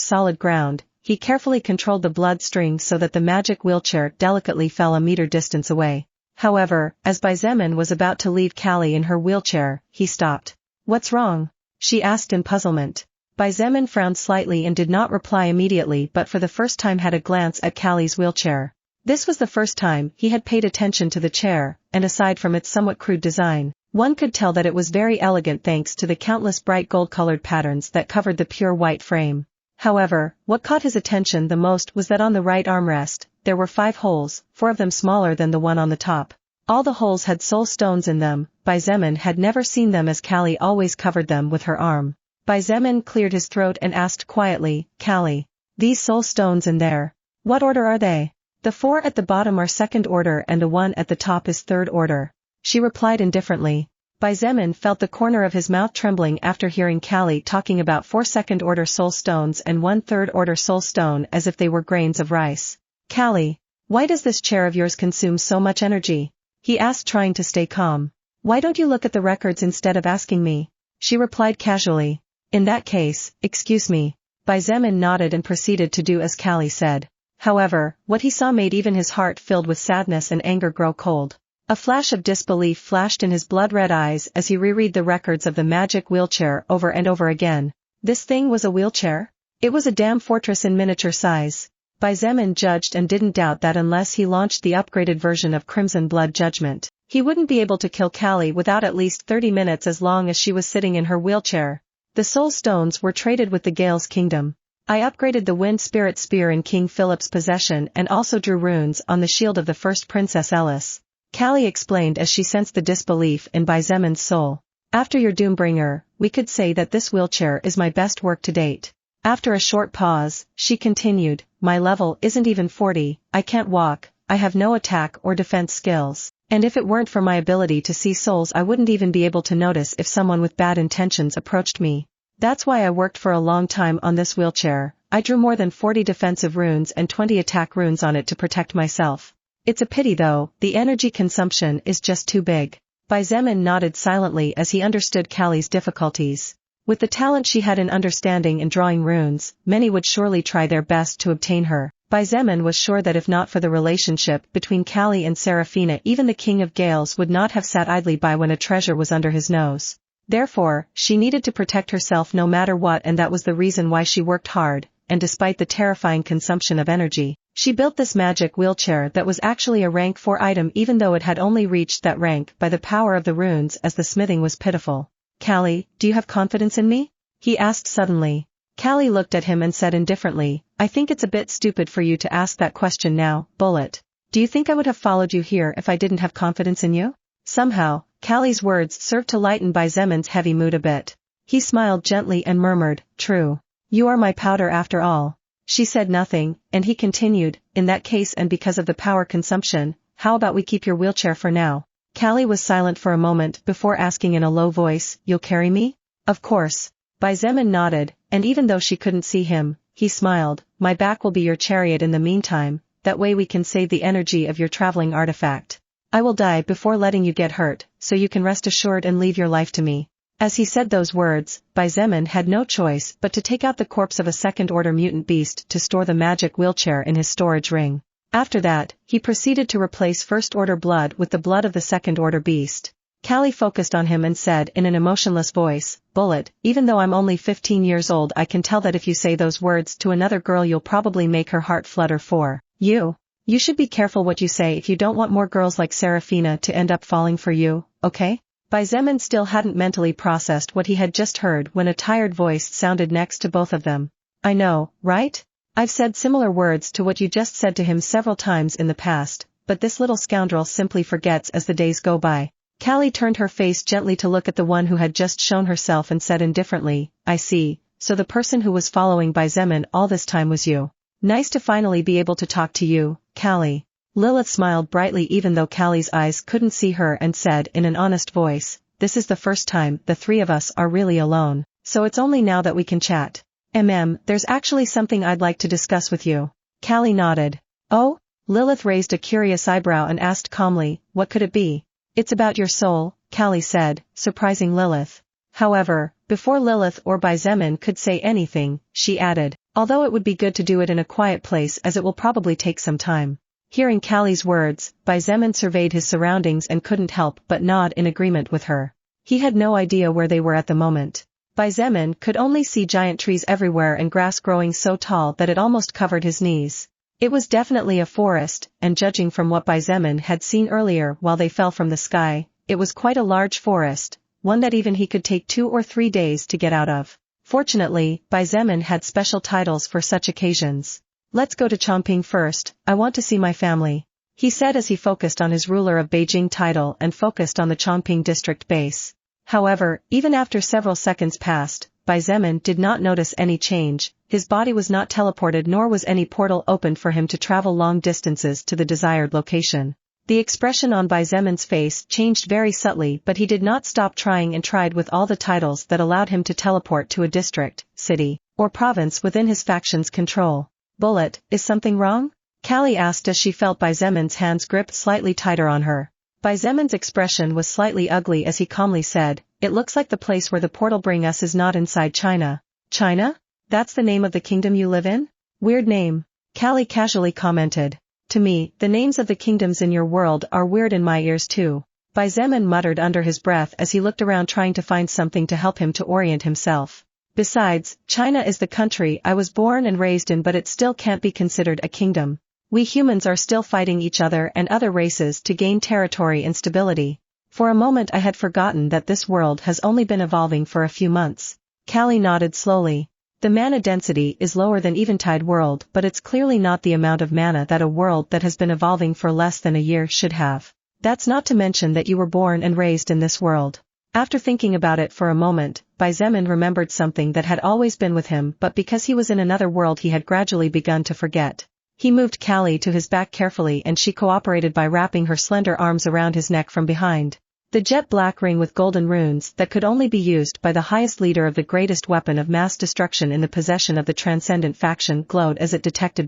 solid ground, he carefully controlled the blood string so that the magic wheelchair delicately fell a meter distance away. However, as Baizemen was about to leave Callie in her wheelchair, he stopped. "What's wrong?" she asked in puzzlement. Baizemen frowned slightly and did not reply immediately but for the first time had a glance at Callie's wheelchair. This was the first time he had paid attention to the chair, and aside from its somewhat crude design, one could tell that it was very elegant thanks to the countless bright gold-colored patterns that covered the pure white frame. However, what caught his attention the most was that on the right armrest, there were 5 holes, 4 of them smaller than the one on the top. All the holes had soul stones in them. Baizemen had never seen them as Callie always covered them with her arm. Baizemen cleared his throat and asked quietly, "Callie, these soul stones in there, what order are they?" "The 4 at the bottom are 2nd order and the 1 at the top is 3rd order," she replied indifferently. Baizemen felt the corner of his mouth trembling after hearing Callie talking about 4 2nd-order soul stones and 1 3rd-order soul stone as if they were grains of rice. "Callie, why does this chair of yours consume so much energy?" he asked trying to stay calm. "Why don't you look at the records instead of asking me?" she replied casually. "In that case, excuse me." Baizemen nodded and proceeded to do as Callie said. However, what he saw made even his heart filled with sadness and anger grow cold. A flash of disbelief flashed in his blood-red eyes as he reread the records of the magic wheelchair over and over again. This thing was a wheelchair? It was a damn fortress in miniature size. Baizemen judged and didn't doubt that unless he launched the upgraded version of Crimson Blood Judgment, he wouldn't be able to kill Callie without at least 30 minutes as long as she was sitting in her wheelchair. The soul stones were traded with the Gale's kingdom. I upgraded the Wind Spirit Spear in King Philip's possession and also drew runes on the shield of the first Princess Ellis. Callie explained as she sensed the disbelief in Baizemen's soul. "After your Doombringer, we could say that this wheelchair is my best work to date." After a short pause, she continued, "My level isn't even 40, I can't walk, I have no attack or defense skills, and if it weren't for my ability to see souls I wouldn't even be able to notice if someone with bad intentions approached me. That's why I worked for a long time on this wheelchair. I drew more than 40 defensive runes and 20 attack runes on it to protect myself. It's a pity though, the energy consumption is just too big." Baizemen nodded silently as he understood Callie's difficulties. With the talent she had in understanding and drawing runes, many would surely try their best to obtain her. Baizemen was sure that if not for the relationship between Callie and Seraphina even the King of Gales would not have sat idly by when a treasure was under his nose. Therefore, she needed to protect herself no matter what and that was the reason why she worked hard, and despite the terrifying consumption of energy, she built this magic wheelchair that was actually a rank 4 item even though it had only reached that rank by the power of the runes as the smithing was pitiful. "Callie, do you have confidence in me?" he asked suddenly. Callie looked at him and said indifferently, "I think it's a bit stupid for you to ask that question now, Bullet. Do you think I would have followed you here if I didn't have confidence in you?" Somehow, Callie's words served to lighten Baizemen's heavy mood a bit. He smiled gently and murmured, "True. You are my powder after all." She said nothing, and he continued, "In that case and because of the power consumption, how about we keep your wheelchair for now?" Callie was silent for a moment before asking in a low voice, "You'll carry me?" "Of course." Baizemen nodded, and even though she couldn't see him, he smiled, "My back will be your chariot in the meantime, that way we can save the energy of your traveling artifact. I will die before letting you get hurt, so you can rest assured and leave your life to me." As he said those words, Baizemen had no choice but to take out the corpse of a 2nd-order mutant beast to store the magic wheelchair in his storage ring. After that, he proceeded to replace 1st-order blood with the blood of the 2nd-order beast. Callie focused on him and said in an emotionless voice, "Bullet, even though I'm only 15 years old I can tell that if you say those words to another girl you'll probably make her heart flutter for you. You should be careful what you say if you don't want more girls like Seraphina to end up falling for you, okay?" Baizemen still hadn't mentally processed what he had just heard when a tired voice sounded next to both of them. "I know, right? I've said similar words to what you just said to him several times in the past, but this little scoundrel simply forgets as the days go by." Callie turned her face gently to look at the one who had just shown herself and said indifferently, "I see, so the person who was following Baizemen all this time was you. Nice to finally be able to talk to you, Callie." Lilith smiled brightly even though Callie's eyes couldn't see her and said in an honest voice, "This is the first time the three of us are really alone, so it's only now that we can chat. There's actually something I'd like to discuss with you." Callie nodded. "Oh?" Lilith raised a curious eyebrow and asked calmly, "What could it be?" "It's about your soul," Callie said, surprising Lilith. However, before Lilith or Zemin could say anything, she added, "Although it would be good to do it in a quiet place as it will probably take some time." Hearing Callie's words, Zemin surveyed his surroundings and couldn't help but nod in agreement with her. He had no idea where they were at the moment. Zemin could only see giant trees everywhere and grass growing so tall that it almost covered his knees. It was definitely a forest, and judging from what Zemin had seen earlier while they fell from the sky, it was quite a large forest, one that even he could take 2 or 3 days to get out of. Fortunately, Zemin had special titles for such occasions. "Let's go to Chongping first, I want to see my family," he said as he focused on his ruler of Beijing title and focused on the Chongping district base. However, even after several seconds passed, Zemin did not notice any change. His body was not teleported nor was any portal opened for him to travel long distances to the desired location. The expression on Zemin's face changed very subtly, but he did not stop trying and tried with all the titles that allowed him to teleport to a district, city, or province within his faction's control. "Bullet, is something wrong?" Callie asked as she felt Zemin's hands grip slightly tighter on her. Zemin's expression was slightly ugly as he calmly said, "It looks like the place where the portal bring us is not inside China." "China? That's the name of the kingdom you live in? Weird name," Callie casually commented. "To me, the names of the kingdoms in your world are weird in my ears too." Zemin muttered under his breath as he looked around trying to find something to help him to orient himself. "Besides, China is the country I was born and raised in, but it still can't be considered a kingdom. We humans are still fighting each other and other races to gain territory and stability. For a moment I had forgotten that this world has only been evolving for a few months." Callie nodded slowly. "The mana density is lower than Eventide world, but it's clearly not the amount of mana that a world that has been evolving for less than a year should have. That's not to mention that you were born and raised in this world." After thinking about it for a moment, Zemin remembered something that had always been with him, but because he was in another world he had gradually begun to forget. He moved Callie to his back carefully and she cooperated by wrapping her slender arms around his neck from behind. The jet black ring with golden runes that could only be used by the highest leader of the greatest weapon of mass destruction in the possession of the transcendent faction glowed as it detected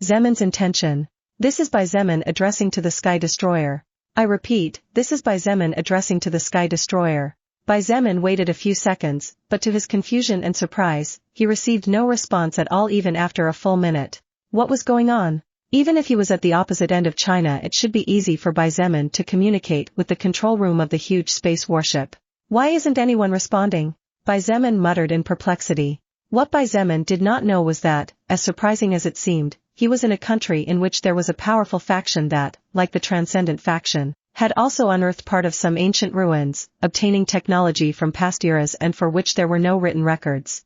Zemin's intention. "This is Zemin addressing to the Sky Destroyer. I repeat, this is Zemin addressing to the Sky Destroyer." Zemin waited a few seconds, but to his confusion and surprise, he received no response at all even after a full minute. What was going on? Even if he was at the opposite end of China, it should be easy for Zemin to communicate with the control room of the huge space warship. "Why isn't anyone responding?" Zemin muttered in perplexity. What Zemin did not know was that, as surprising as it seemed, he was in a country in which there was a powerful faction that, like the Transcendent faction, had also unearthed part of some ancient ruins, obtaining technology from past eras and for which there were no written records.